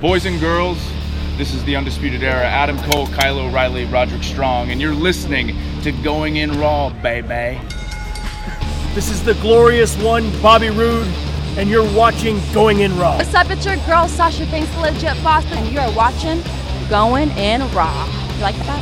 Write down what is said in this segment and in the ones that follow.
Boys and girls, this is the Undisputed Era. Adam Cole, Kyle O'Reilly, Roderick Strong, and you're listening to Going In Raw, baby. This is the glorious one, Bobby Roode, and you're watching Going In Raw. What's up, it's your girl, Sasha Banks, the legit boss, and you're watching Going In Raw. You like that?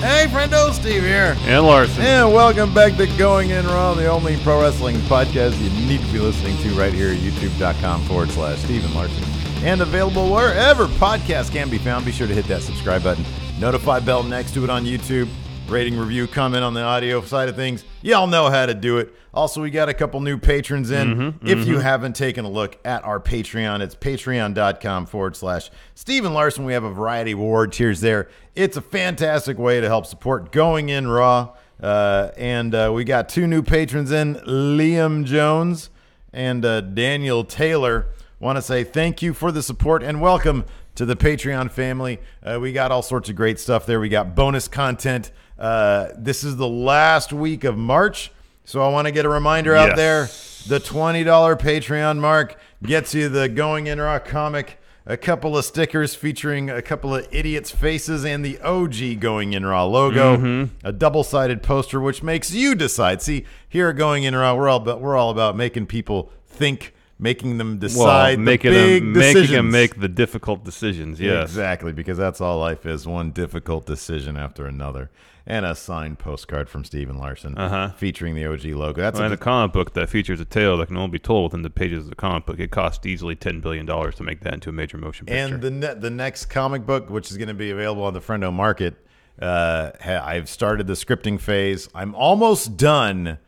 Hey, friendo, Steve here. And Larson. And welcome back to Going In Raw, the only pro wrestling podcast you need to be listening to right here at youtube.com/Steve and Larson. And available wherever podcasts can be found. Be sure to hit that subscribe button. Notify bell next to it on YouTube. Rating, review, comment on the audio side of things. Y'all know how to do it. Also, we got a couple new patrons in. If you haven't taken a look at our Patreon, it's patreon.com/Steve and Larson. We have a variety of award tiers there. It's a fantastic way to help support Going In Raw. And we got two new patrons in, Liam Jones and Daniel Taylor. Want to say thank you for the support and welcome to the Patreon family. We got all sorts of great stuff there. We got bonus content. This is the last week of March, so I want to get a reminder out there. The $20 Patreon mark gets you the Going In Raw comic, a couple of stickers featuring a couple of idiots' faces and the OG Going In Raw logo, a double-sided poster, which makes you decide. See, here at Going In Raw, we're all about making people think, making them decide, making them make the difficult decisions. Yes, exactly, because that's all life is, one difficult decision after another. And a signed postcard from Steve and Larson featuring the OG logo. That's a comic book that features a tale that can only be told within the pages of the comic book. It cost easily $10 billion to make that into a major motion picture. And the next comic book, which is going to be available on the Friendo Market, I've started the scripting phase. I'm almost done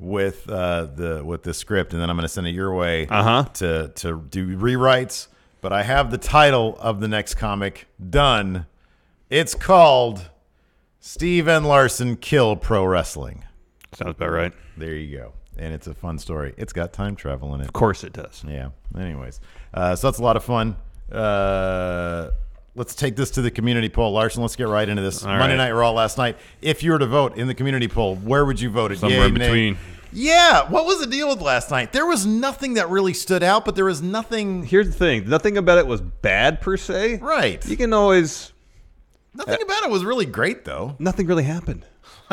with the script, and then I'm going to send it your way to do rewrites. But I have the title of the next comic done. It's called Steve and Larson Kill Pro Wrestling. Sounds about right. There you go. And it's a fun story. It's got time travel in it. Of course it does. Yeah. Anyways, so that's a lot of fun. Let's take this to the community poll. Larson, let's get right into this. Monday Night Raw last night. If you were to vote in the community poll, where would you vote? Somewhere in between. Yeah. What was the deal with last night? There was nothing that really stood out, but there was nothing. Here's the thing. Nothing about it was bad per se. Right. You can always... Nothing about it was really great, though. Nothing really happened.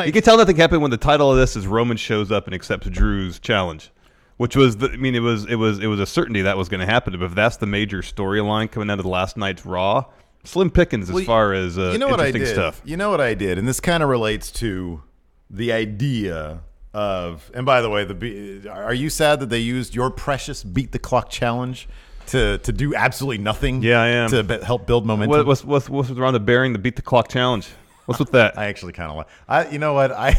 You can tell nothing happened when the title of this is Roman shows up and accepts Drew's challenge, which was it was a certainty that was going to happen. But if that's the major storyline coming out of the last night's Raw, slim pickings as far as interesting stuff. You know what I did, and this kind of relates to the idea of. And by the way, are you sad that they used your precious Beat the Clock challenge to do absolutely nothing? Yeah, I am. To help build momentum. What's with Ronda bearing the Beat the Clock challenge? What's with that? I actually kind of like. You know what? I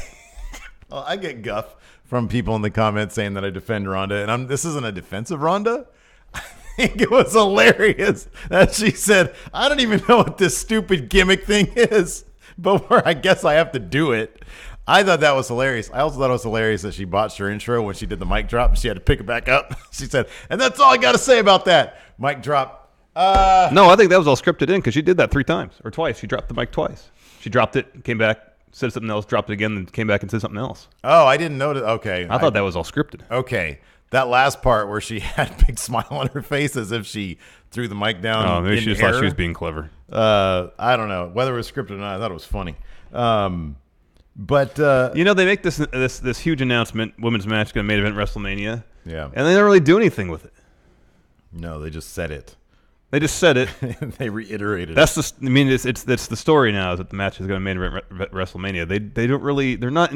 get guff from people in the comments saying that I defend Ronda, and this isn't a defense of Ronda. I think it was hilarious that she said, "I don't even know what this stupid gimmick thing is, but I guess I have to do it." I thought that was hilarious. I also thought it was hilarious that she botched her intro when she did the mic drop and she had to pick it back up. She said, and that's all I got to say about that. Mic drop. No, I think that was all scripted in because she did that 3 times or twice. She dropped the mic twice. She dropped it, came back, said something else, dropped it again, then came back and said something else. Oh, I didn't notice. Okay. I thought that was all scripted. Okay. That last part where she had a big smile on her face as if she threw the mic down. Oh, maybe she just thought she was being clever. I don't know. Whether it was scripted or not, I thought it was funny. But they make this huge announcement, women's match going to main event WrestleMania. Yeah. And they don't really do anything with it. No, they just said it. They just said it. They reiterated it. It's the story now is that the match is going to main event WrestleMania. They don't really they're not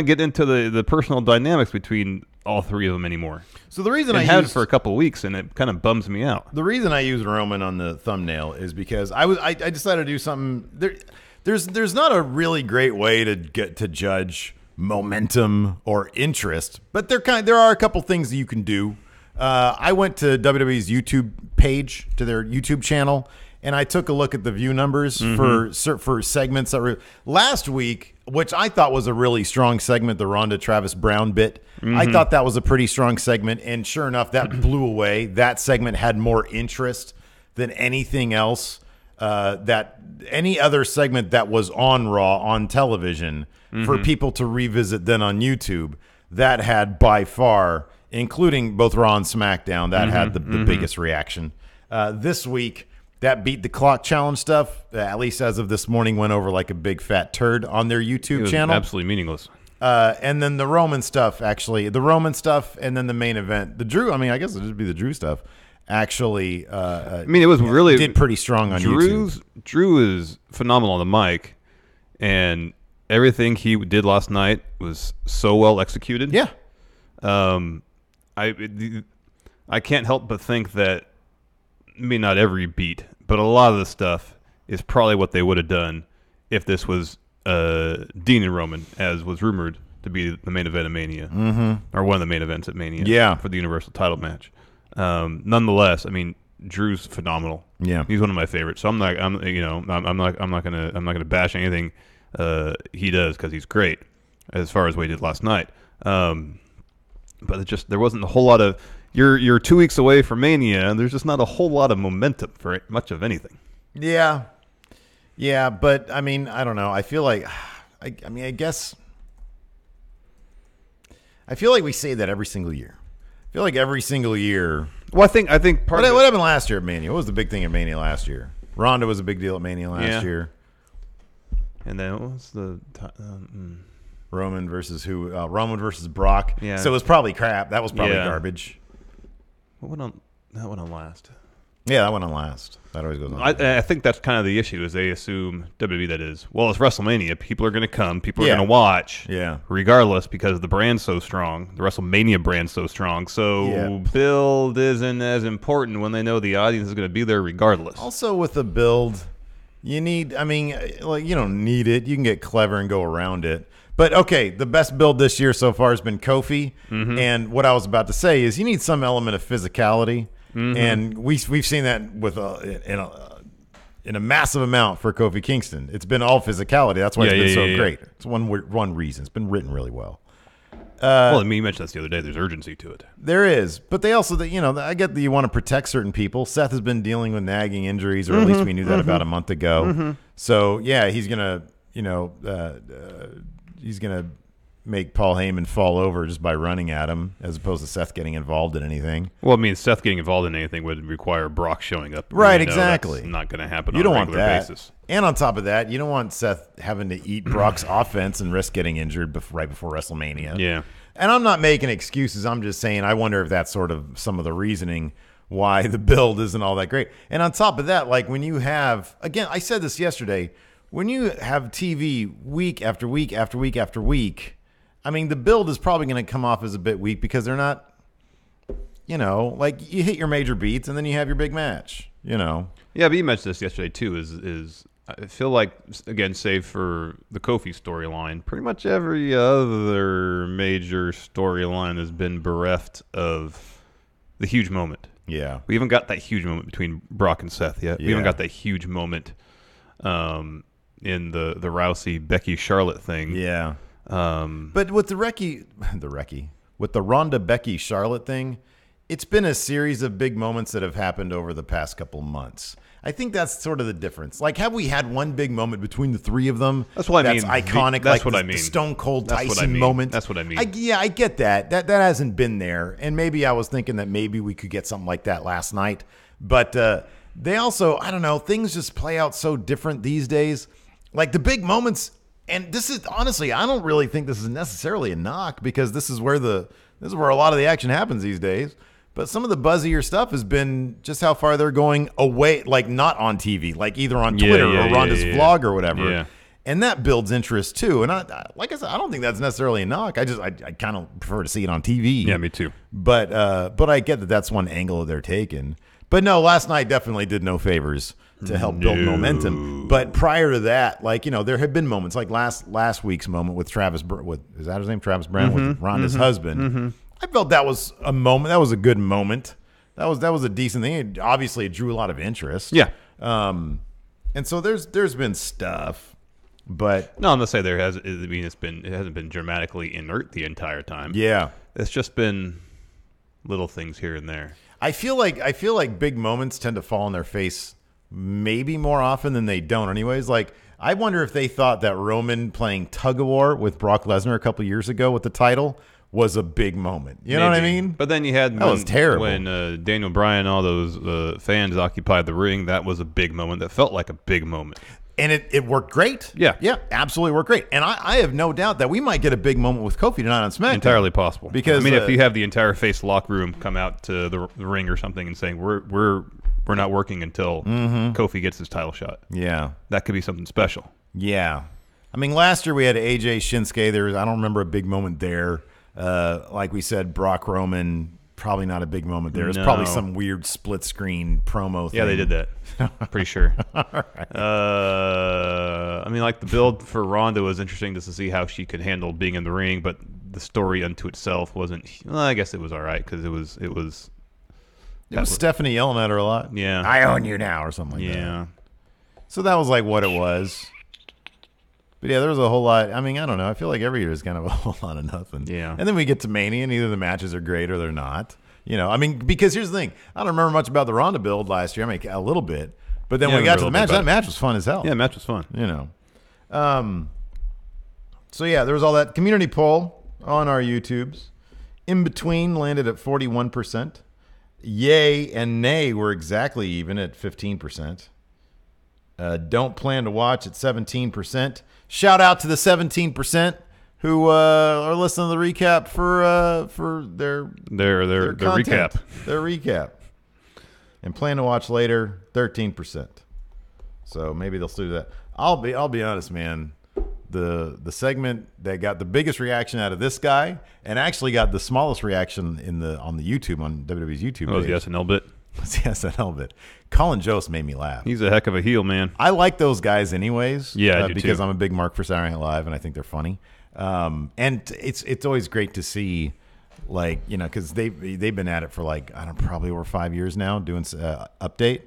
getting into the personal dynamics between all three of them anymore. So the reason I had it for a couple of weeks, and it kind of bums me out. The reason I used Roman on the thumbnail is because I decided to do something. There's not a really great way to get to judge momentum or interest, but there are a couple things that you can do. I went to WWE's YouTube page, to their YouTube channel, and I took a look at the view numbers for segments that were last week, which I thought was a really strong segment, the Ronda Travis Brown bit. I thought that was a pretty strong segment, and sure enough, that blew away. That segment had more interest than anything else, that any other segment that was on Raw on television for people to revisit then on YouTube, that had by far, including both Raw and SmackDown, that had the biggest reaction. This week, that beat the clock challenge stuff, at least as of this morning, went over like a big fat turd on their YouTube channel. Absolutely meaningless. And then the Roman stuff, and then the main event. The Drew, I guess it'd just be the Drew stuff. Actually, it was really did pretty strong on YouTube. Drew is phenomenal on the mic, and everything he did last night was so well executed. Yeah. I can't help but think that, not every beat, but a lot of the stuff is probably what they would have done if this was Dean and Roman, as was rumored to be the main event of Mania, or one of the main events at Mania, for the Universal title match. Nonetheless, Drew's phenomenal. Yeah, he's one of my favorites. So I'm not gonna bash anything he does, because he's great as far as what he did last night. But there wasn't a whole lot of. You're 2 weeks away from Mania, and there's just not a whole lot of momentum for much of anything. Yeah, but I don't know. I feel like, I feel like we say that every single year. I feel like every single year. Well, I think part of what happened last year at Mania? What was the big thing at Mania last year? Ronda was a big deal at Mania last year. And then what was the Roman versus who? Roman versus Brock. Yeah. So it was probably crap. That was probably garbage. What went on? That went on last. Yeah, that went on last. That always goes on. I think that's kind of the issue, is they assume, WWE that is, well, it's WrestleMania. People are going to come. People are going to watch. Yeah. Regardless, because the brand's so strong. The WrestleMania brand's so strong. So build isn't as important when they know the audience is going to be there regardless. Also, with the build, you need, you don't need it. You can get clever and go around it. But, okay, the best build this year so far has been Kofi. And what I was about to say is you need some element of physicality. And we've seen that with in a massive amount for Kofi Kingston. It's been all physicality. That's why it's been so great. It's one reason. It's been written really well. Well, you mentioned this the other day. There's urgency to it. There is. But they also, I get that you want to protect certain people. Seth has been dealing with nagging injuries, or at least we knew that about a month ago. So, yeah, he's going to make Paul Heyman fall over just by running at him, as opposed to Seth getting involved in anything. Well, Seth getting involved in anything would require Brock showing up. Right, exactly. That's not going to happen on a regular basis. And on top of that, you don't want Seth having to eat Brock's offense and risk getting injured right before WrestleMania. Yeah. And I'm not making excuses. I'm just saying I wonder if that's sort of some of the reasoning why the build isn't all that great. And on top of that, like when you have, again, I said this yesterday, when you have TV week after week after week after week, the build is probably going to come off as a bit weak because they're not, like you hit your major beats and then you have your big match, Yeah, but you mentioned this yesterday too, is I feel like, again, save for the Kofi storyline, pretty much every other major storyline has been bereft of the huge moment. Yeah. We haven't got that huge moment between Brock and Seth yet. We haven't got that huge moment in the Rousey-Becky Charlotte thing. Yeah. But with with the Ronda Becky Charlotte thing, it's been a series of big moments that have happened over the past couple months. I think that's sort of the difference. Like, have we had one big moment between the three of them? That's what I mean. That's iconic. That's like what the, I mean. The Stone Cold Tyson moment. That's what I mean. I get that. That hasn't been there. And maybe I was thinking that maybe we could get something like that last night. But they also, I don't know, things just play out so different these days. Like the big moments. And this is honestly, I don't really think this is necessarily a knock, because this is where a lot of the action happens these days. But some of the buzzier stuff has been just how far they're going away, like not on TV, like either on Twitter or Ronda's vlog or whatever. Yeah. And that builds interest too. And like I said, I don't think that's necessarily a knock. I kind of prefer to see it on TV. Yeah, me too. But I get that that's one angle they're taking. But no, last night definitely did no favors to help build momentum. But prior to that, like, there had been moments like last week's moment with Travis, is that his name? Travis Brown, with Ronda's husband. I felt that was a moment. That was a good moment. That was a decent thing. Obviously, it drew a lot of interest. Yeah. And so there's been stuff, but no, I'm gonna say there has. I mean, it hasn't been dramatically inert the entire time. Yeah. It's just been little things here and there. I feel like big moments tend to fall on their face maybe more often than they don't. Anyways, like I wonder if they thought that Roman playing tug of war with Brock Lesnar a couple years ago with the title was a big moment. You know what I mean? But then you had that was terrible when Daniel Bryan and all those fans occupied the ring. That was a big moment. That felt like a big moment. And it worked great. Yeah. Absolutely worked great. And I have no doubt that we might get a big moment with Kofi tonight on SmackDown. Entirely possible. Because if you have the entire face locker room come out to the ring or something and saying we're not working until Kofi gets his title shot. Yeah, that could be something special. Yeah, I mean, last year we had AJ Shinsuke. I don't remember a big moment there. Like we said, Brock Roman. Probably not a big moment there. It's probably some weird split screen promo thing. Yeah, they did that. Pretty sure. All right. I mean, like the build for Ronda was interesting just to see how she could handle being in the ring, but the story unto itself wasn't. Well, I guess it was all right because it was Stephanie yelling at her a lot. Yeah, I own you now or something like that. Yeah. So that was like what it was. But yeah, there was a whole lot. I mean, I don't know. I feel like every year is kind of a whole lot of nothing. Yeah. And then we get to Mania, and either the matches are great or they're not. You know, I mean, because here's the thing. I don't remember much about the Ronda build last year. I mean, a little bit. But then when we got to the match, that match was fun as hell. Yeah, the match was fun. You know. So yeah, there was all that community poll on our YouTubes. In between landed at 41%. Yay and nay were exactly even at 15%. Don't plan to watch at 17%. Shout out to the 17% who are listening to the recap for their recap. Their recap. And plan to watch later, 13%. So maybe they'll still do that. I'll be honest, man. The segment that got the biggest reaction out of this guy and actually got the smallest reaction on the YouTube, on WWE's YouTube page. The SNL bit. It's the SNL bit. Colin Jost made me laugh. He's a heck of a heel, man. I like those guys anyways. Yeah, I do because too. I'm a big mark for Saturday Night Live, and I think they're funny. And it's always great to see, like, you know, because they've been at it for like probably over 5 years now doing update.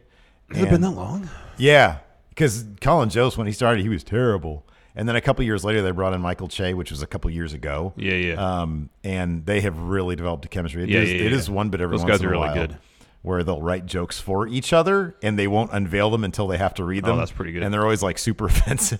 Has it been that long? Yeah, because Colin Jost, when he started, he was terrible. And then a couple years later, they brought in Michael Che, which was a couple years ago. Yeah. And they have really developed a chemistry. It is one bit every those once guys in a are while. really good. Where they'll write jokes for each other, and they won't unveil them until they have to read them. Oh, that's pretty good. And they're always like super offensive.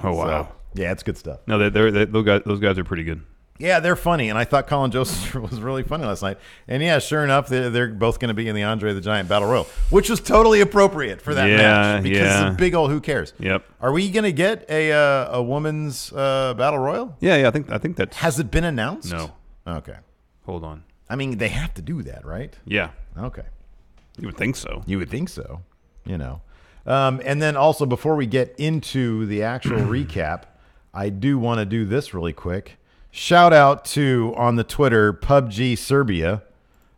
Oh wow! So, yeah, it's good stuff. No, those guys are pretty good. Yeah, they're funny, and I thought Colin Jost was really funny last night. And yeah, sure enough, they're both going to be in the Andre the Giant Battle Royal, which was totally appropriate for that match because it's a big old who cares. Yep. Are we going to get a women's Battle Royal? Yeah. I think that has it been announced? No. Okay. Hold on. I mean, they have to do that, right? Yeah. Okay. You would think so. You would think so. You know. And then also, before we get into the actual recap, I do want to do this really quick. Shout out to, on the Twitter, PUBG Serbia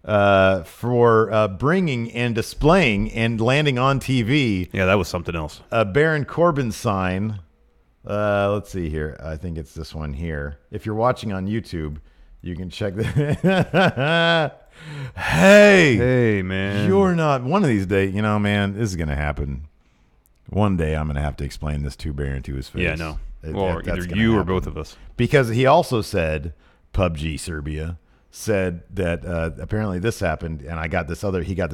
for bringing and displaying and landing on TV. Yeah, that was something else. A Baron Corbin sign. Let's see here. I think it's this one here. If you're watching on YouTube, you can check that. Hey, man. You're not. One of these days, you know, man, this is going to happen. One day I'm going to have to explain this to Baron to his face. Yeah, no. Or either you or both of us. Because he also said, PUBG Serbia said that apparently this happened, and he got this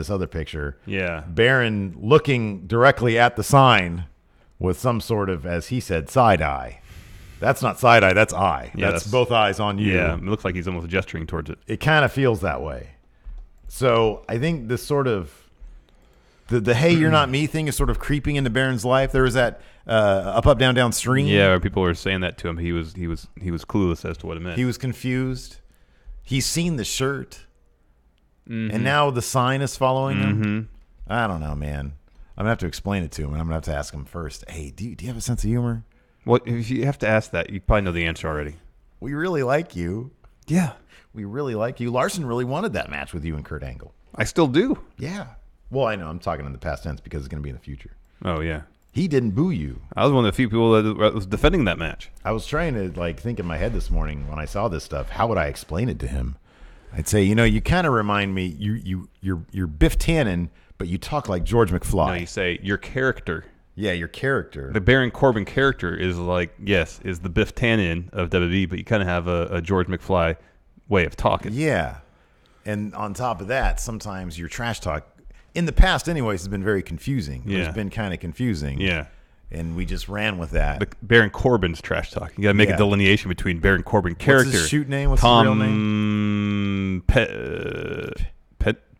other picture. Yeah. Baron looking directly at the sign with some sort of, as he said, side eye. That's not side eye, that's eye. Yeah, that's both eyes on you. Yeah, it looks like he's almost gesturing towards it. It kind of feels that way. So I think this sort of the hey, you're not me thing is sort of creeping into Baron's life. There was that up, down, down stream. Yeah, where people were saying that to him. He was clueless as to what it meant. He was confused. He's seen the shirt, and now the sign is following him. I don't know, man. I'm gonna have to explain it to him, and I'm gonna have to ask him first. Hey, do you have a sense of humor? Well, if you have to ask that, you probably know the answer already. We really like you. Yeah, we really like you. Larson really wanted that match with you and Kurt Angle. I still do. Yeah. Well, I know. I'm talking in the past tense because it's going to be in the future. Oh, yeah. He didn't boo you. I was one of the few people that was defending that match. I was trying to think in my head this morning when I saw this stuff. How would I explain it to him? I'd say, you kind of remind me. You're Biff Tannen, but you talk like George McFly. No, you say your character. Yeah, your character. The Baron Corbin character is is the Biff Tannen of WWE, but you kind of have a George McFly way of talking. Yeah. And on top of that, sometimes your trash talk, in the past anyways, has been very confusing. Yeah. It's been kind of confusing. Yeah. And we just ran with that. Baron Corbin's trash talk. You got to make a delineation between Baron Corbin character. What's his shoot name? What's his real name?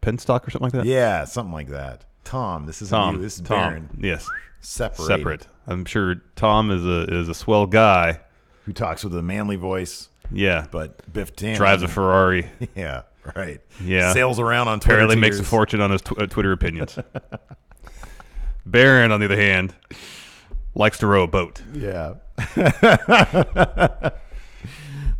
Penstock or something like that? Yeah, something like that. Tom. This is you. This is Baron. Yes. Separate. I'm sure Tom is a swell guy. Who talks with a manly voice. Yeah. But Biff Tannen drives a Ferrari. Yeah, right. Yeah. Sails around on Twitter. Apparently makes a fortune on his Twitter opinions. Baron, on the other hand, likes to row a boat. Yeah.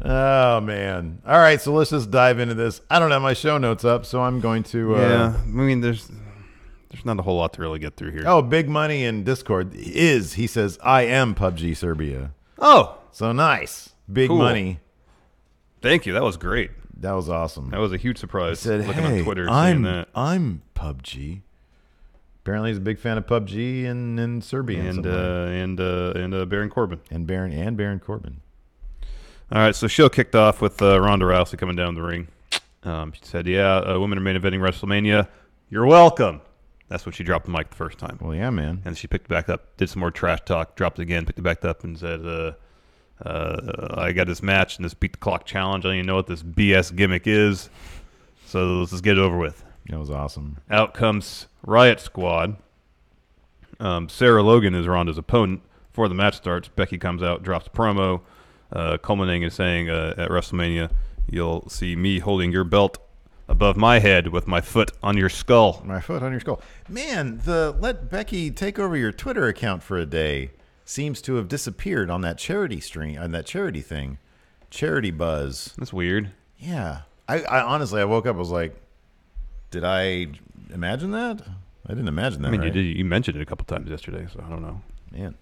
Oh, man. All right, so let's just dive into this. I don't have my show notes up, so I'm going to... I mean, there's not a whole lot to really get through here. Oh, Big Money in Discord he says, I am PUBG Serbia. Oh. So nice. Big Money. Thank you. That was great. That was awesome. That was a huge surprise. He said, looking on Twitter, I'm seeing that. I'm PUBG. Apparently, he's a big fan of PUBG in Serbia and Baron Corbin and Baron Corbin. All right, so show kicked off with Ronda Rousey coming down the ring. She said, women are main eventing WrestleMania. You're welcome. That's when she dropped the mic the first time. Well, yeah, man. And she picked it back up, did some more trash talk, dropped it again, picked it back up, and said, I got this match and this beat the clock challenge. I don't even know what this BS gimmick is. So let's just get it over with. That was awesome. Out comes Riot Squad. Sarah Logan is Ronda's opponent. Before the match starts, Becky comes out, drops a promo, culminating in saying at WrestleMania, you'll see me holding your belt above my head with my foot on your skull. My foot on your skull. Man, the let Becky take over your Twitter account for a day seems to have disappeared on that charity thing. Charity buzz. That's weird. Yeah. I honestly, I woke up, I was like, did I imagine that? I didn't imagine that. I mean, right? you mentioned it a couple times yesterday, so I don't know. Man.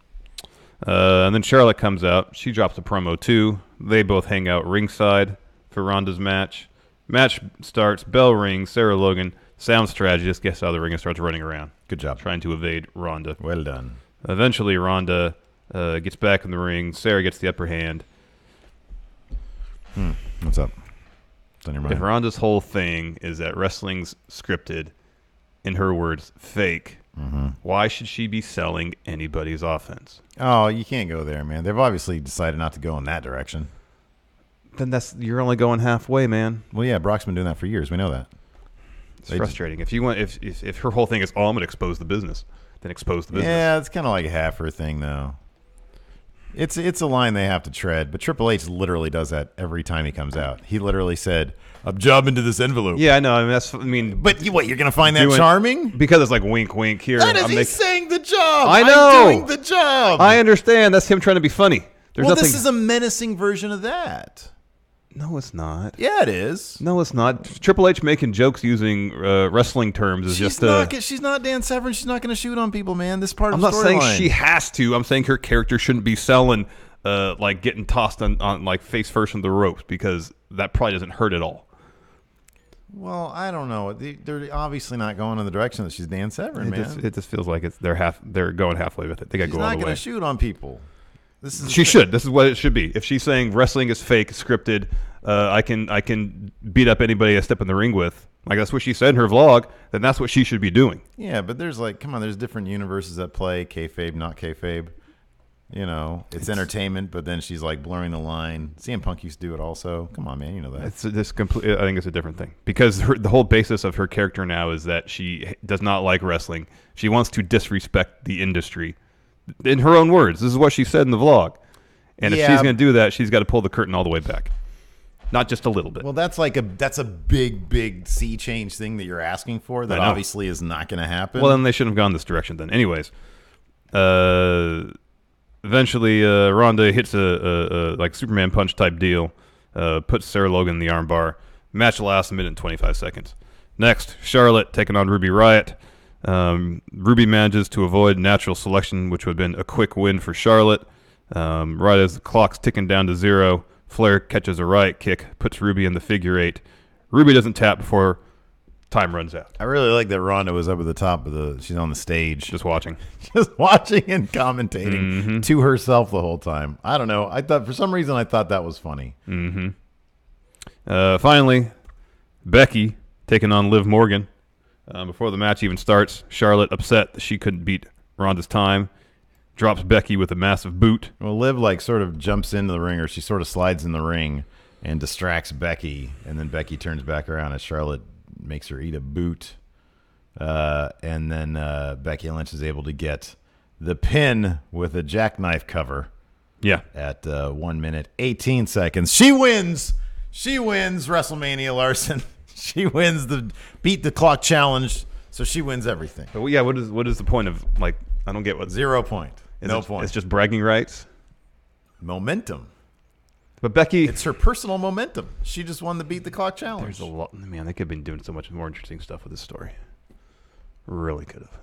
And then Charlotte comes out. She drops a promo, too. They both hang out ringside for Ronda's match. Match starts. Bell rings. Sarah Logan, sound strategist, gets out of the ring and starts running around. Good job. Trying to evade Ronda. Well done. Eventually, Ronda gets back in the ring. Sarah gets the upper hand. What's up? What's on your mind? If Ronda's whole thing is that wrestling's scripted, in her words, fake, why should she be selling anybody's offense? Oh, you can't go there, man. They've obviously decided not to go in that direction. Then you're only going halfway, man. Well, yeah, Brock's been doing that for years. We know that. It's frustrating. If her whole thing is, I'm going to expose the business, then expose the business. Yeah, it's kind of like half her thing, though. It's a line they have to tread, but Triple H literally does that every time he comes out. He literally said, "I'm jobbing into this envelope." Yeah, I know. But you're going to find that charming? Because it's like wink, wink here. That is he's saying the job. I know. I'm doing the job. I understand. That's him trying to be funny. This is a menacing version of that. No, it's not. Yeah, it is. No, it's not. Triple H making jokes using wrestling terms is she's not Dan Severn. She's not going to shoot on people, man. This part of the storyline. I'm not saying she has to. I'm saying her character shouldn't be selling, like getting tossed on like face first in the ropes, because that probably doesn't hurt at all. Well, I don't know. They're obviously not going in the direction that she's Dan Severn, man. It just feels like they're going halfway with it. They got to go all the way. She's not going to shoot on people. She should. This is what it should be. If she's saying wrestling is fake, scripted, I can beat up anybody I step in the ring with, like that's what she said in her vlog, then that's what she should be doing. Yeah, but there's there's different universes at play, kayfabe, not kayfabe. You know, it's entertainment, but then she's like blurring the line. CM Punk used to do it also. Come on, man, you know that. I think it's a different thing, because the whole basis of her character now is that she does not like wrestling. She wants to disrespect the industry. In her own words, this is what she said in the vlog. And if she's going to do that, she's got to pull the curtain all the way back. Not just a little bit. Well, that's a big sea change thing that you're asking for that obviously is not going to happen. Well, then they shouldn't have gone this direction then. Anyways, eventually Ronda hits a like Superman punch type deal, puts Sarah Logan in the armbar. Match lasts a minute and 25 seconds. Next, Charlotte taking on Ruby Riott. Ruby manages to avoid natural selection, which would have been a quick win for Charlotte. Right as the clock's ticking down to 0, Flair catches a Riott kick, puts Ruby in the figure 8. Ruby doesn't tap before time runs out. I really like that Ronda was up at the top of she's on the stage. Just watching. Just watching and commentating to herself the whole time. I don't know. For some reason, I thought that was funny. Finally, Becky taking on Liv Morgan. Before the match even starts, Charlotte upset that she couldn't beat Ronda's time. drops Becky with a massive boot. Well, Liv like sort of jumps into the ring, or she sort of slides in the ring and distracts Becky, and then Becky turns back around and Charlotte makes her eat a boot. And then Becky Lynch is able to get the pin with a jackknife cover. Yeah. At 1 minute 18 seconds. She wins. She wins WrestleMania, Larson. She wins the beat the clock challenge. So she wins everything. But yeah, what is the point of, like, I don't get what. 0 point. No point. It's just bragging rights. Momentum. But Becky, it's her personal momentum. She just won the beat the clock challenge. There's a lot, man. They could have been doing so much more interesting stuff with this story. Really could have.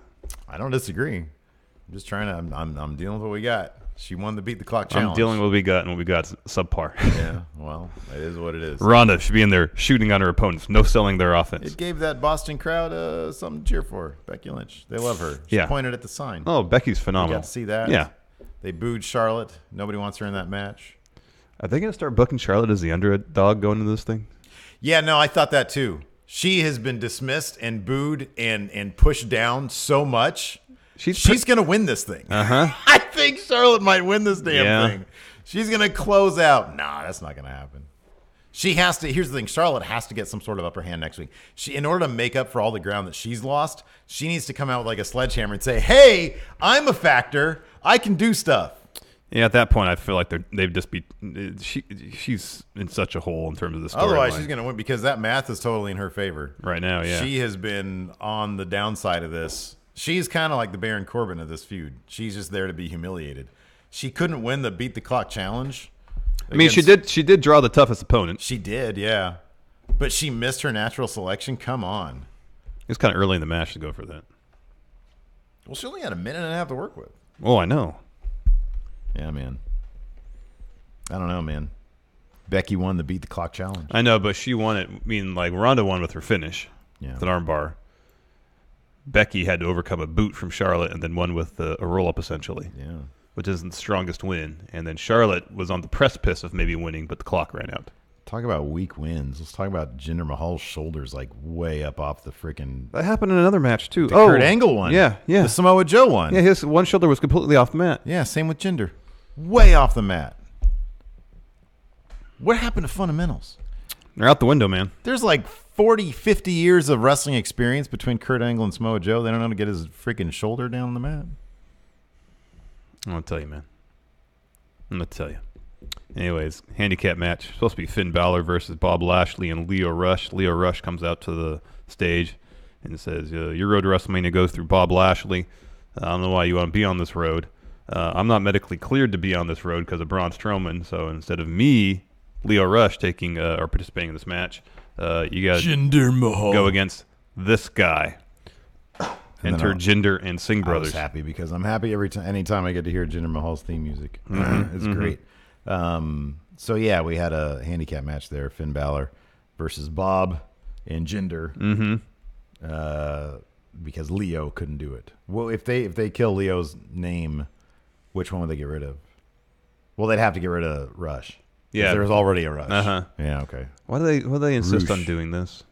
I don't disagree. I'm just trying to. I'm dealing with what we got. She won the beat the clock challenge. I'm dealing with what we got, and what we got is subpar. Yeah, well, it is what it is. Ronda should be in there shooting on her opponents, no selling their offense. It gave that Boston crowd something to cheer for. Becky Lynch, they love her. She pointed at the sign. Oh, Becky's phenomenal. You got to see that. Yeah. They booed Charlotte. Nobody wants her in that match. Are they going to start booking Charlotte as the underdog going into this thing? Yeah, no, I thought that too. She has been dismissed and booed and pushed down so much. She's going to win this thing. I think Charlotte might win this damn thing. She's going to close out. Nah, that's not going to happen. She has to. Here's the thing. Charlotte has to get some sort of upper hand next week. In order to make up for all the ground that she's lost, she needs to come out with like a sledgehammer and say, hey, I'm a factor. I can do stuff. Yeah, at that point, I feel like they'd just be. She's in such a hole in terms of the story. Otherwise, she's going to win because that math is totally in her favor right now. Yeah, she has been on the downside of this. She's kind of like the Baron Corbin of this feud. She's just there to be humiliated. She couldn't win the beat the clock challenge. I mean, she did draw the toughest opponent. She did, yeah. But she missed her natural selection. Come on. It was kind of early in the match to go for that. Well, she only had a minute and a half to work with. Oh, I know. Yeah, man. I don't know, man. Becky won the beat the clock challenge. I know, but she won it. I mean, like, Ronda won with her finish. Yeah. With an armbar. Becky had to overcome a boot from Charlotte and then won with a roll-up, essentially. Yeah. Which isn't the strongest win. And then Charlotte was on the precipice of maybe winning, but the clock ran out. Talk about weak wins. Let's talk about Jinder Mahal's shoulders like way up off the freaking... That happened in another match, too. The Kurt Angle one. Yeah. The Samoa Joe one. Yeah, his one shoulder was completely off the mat. Yeah, same with Jinder. Way off the mat. What happened to fundamentals? They're out the window, man. There's like 40, 50 years of wrestling experience between Kurt Angle and Samoa Joe. They don't know how to get his freaking shoulder down on the mat. I'm going to tell you, man. I'm going to tell you. Anyways, handicap match. Supposed to be Finn Balor versus Bob Lashley and Lio Rush. Lio Rush comes out to the stage and says, your road to WrestleMania goes through Bob Lashley. I don't know why you want to be on this road. I'm not medically cleared to be on this road because of Braun Strowman. So instead of me, Lio Rush, taking or participating in this match, you got to go against this guy. Enter Jinder and Singh brothers. I was happy because I'm happy anytime I get to hear Jinder Mahal's theme music. It's great. So yeah, we had a handicap match there: Finn Balor versus Bob and Jinder. Because Leo couldn't do it. Well, if they kill Leo's name, which one would they get rid of? Well, they'd have to get rid of Rush. Yeah, there's already a Rush. Yeah, okay. Why do they insist on doing this?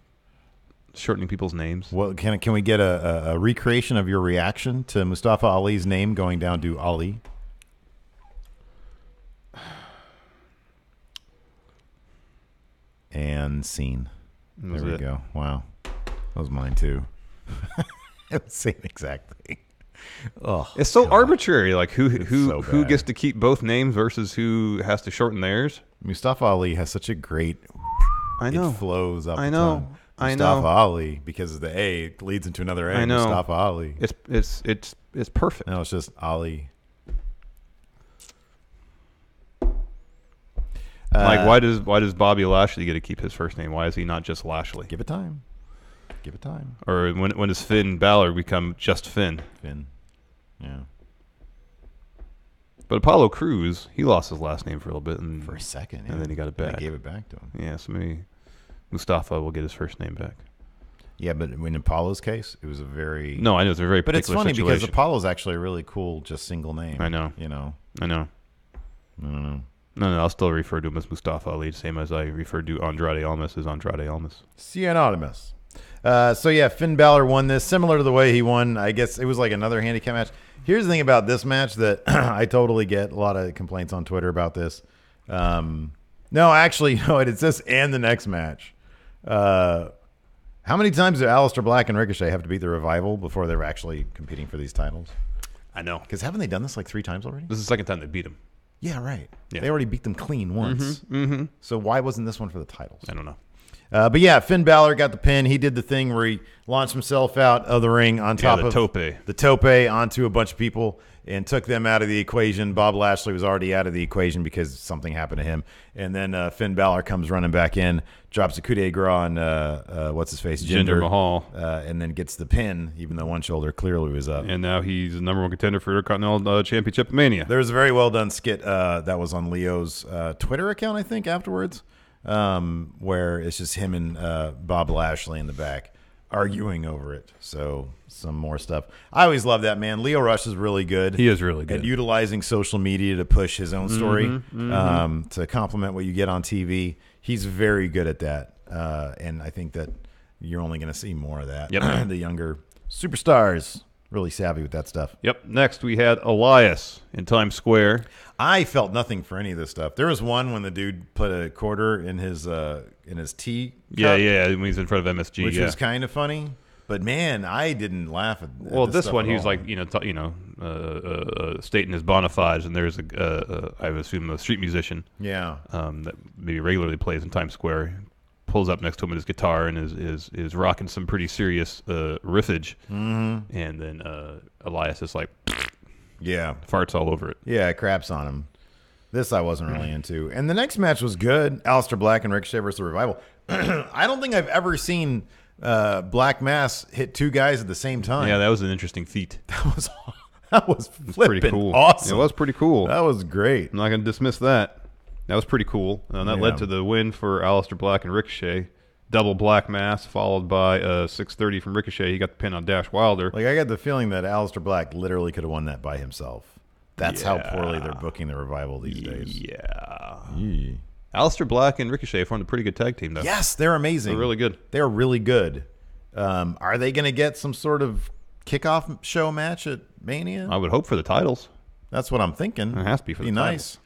Shortening people's names. Well, can we get a recreation of your reaction to Mustafa Ali's name going down to Ali? And scene. There we go. Wow, that was mine too. It was the same exact thing. Oh, it's so arbitrary. Like who gets to keep both names versus who has to shorten theirs. Mustafa Ali has such a great. I know. It flows up. I the know. tongue. Mustafa Ali, because of the A, it leads into another A. I know. Mustafa Ali. It's perfect. No, it's just Ali. Like why does Bobby Lashley get to keep his first name? Why is he not just Lashley? Give it time. Give it time. Or when does Finn Balor become just Finn? Finn. Yeah. But Apollo Crews, he lost his last name for a little bit, and for a second, and then he got it back. They gave it back to him. Yeah, so maybe Mustafa will get his first name back. Yeah, but in Apollo's case, it was a very no, I know it's a very. But it's funny situation. because Apollo's actually a really cool, just single name. I know. You know. I know. I don't know. No, I'll still refer to him as Mustafa Ali, same as I refer to Andrade Almas as Andrade Almas. Cianonymous. So yeah, Finn Balor won this, similar to the way he won. I guess it was like another handicap match. Here's the thing about this match that I totally get a lot of complaints on Twitter about this. No, actually, no, it's this and the next match. How many times do Aleister Black and Ricochet have to beat the Revival before they're actually competing for these titles? I know. Because haven't they done this like 3 times already? This is the second time they beat him. Yeah, right. Yeah. They already beat them clean once. So why wasn't this one for the titles? I don't know. But yeah, Finn Balor got the pin. He did the thing where he launched himself out of the ring on top the of tope. the tope onto a bunch of people and took them out of the equation. Bob Lashley was already out of the equation because something happened to him. And then Finn Balor comes running back in, drops a coup de grace on what's-his-face? Jinder Mahal. And then gets the pin, even though one shoulder clearly was up. And now he's the number 1 contender for Intercontinental Championship at Mania. There was a very well-done skit that was on Leo's Twitter account, I think, afterwards. Where it's just him and Bob Lashley in the back arguing over it. So some more stuff. I always love that, man. Leo Rush is really good. He is really good at utilizing social media to push his own story, to complement what you get on TV. He's very good at that, and I think that you're only going to see more of that. Yep. The younger superstars really savvy with that stuff. Yep. Next, we had Elias in Times Square. I felt nothing for any of this stuff. There was one when the dude put a quarter in his tea cup. Yeah, when he's in front of MSG, which was kind of funny. But man, I didn't laugh at well, this one he was all. like, stating his bona fides, and there's I would assume a street musician, that maybe regularly plays in Times Square, pulls up next to him with his guitar and is rocking some pretty serious riffage, and then Elias is like, farts all over it. Yeah, craps on him. This I wasn't really into. And the next match was good. Aleister Black and Ricochet versus the Revival. I don't think I've ever seen Black Mass hit 2 guys at the same time. Yeah, that was an interesting feat. That was pretty cool. Awesome. It was pretty cool. That was great. I'm not going to dismiss that. That was pretty cool. And that led to the win for Aleister Black and Ricochet. Double Black Mass followed by 630 from Ricochet. He got the pin on Dash Wilder. Like, I got the feeling that Aleister Black literally could have won that by himself. That's how poorly they're booking the Revival these days. Yeah. Aleister Black and Ricochet formed a pretty good tag team, though. Yes, they're amazing. They're really good. They're really good. Are they going to get some sort of kickoff show match at Mania? I would hope for the titles. That's what I'm thinking. It has to be for the nice.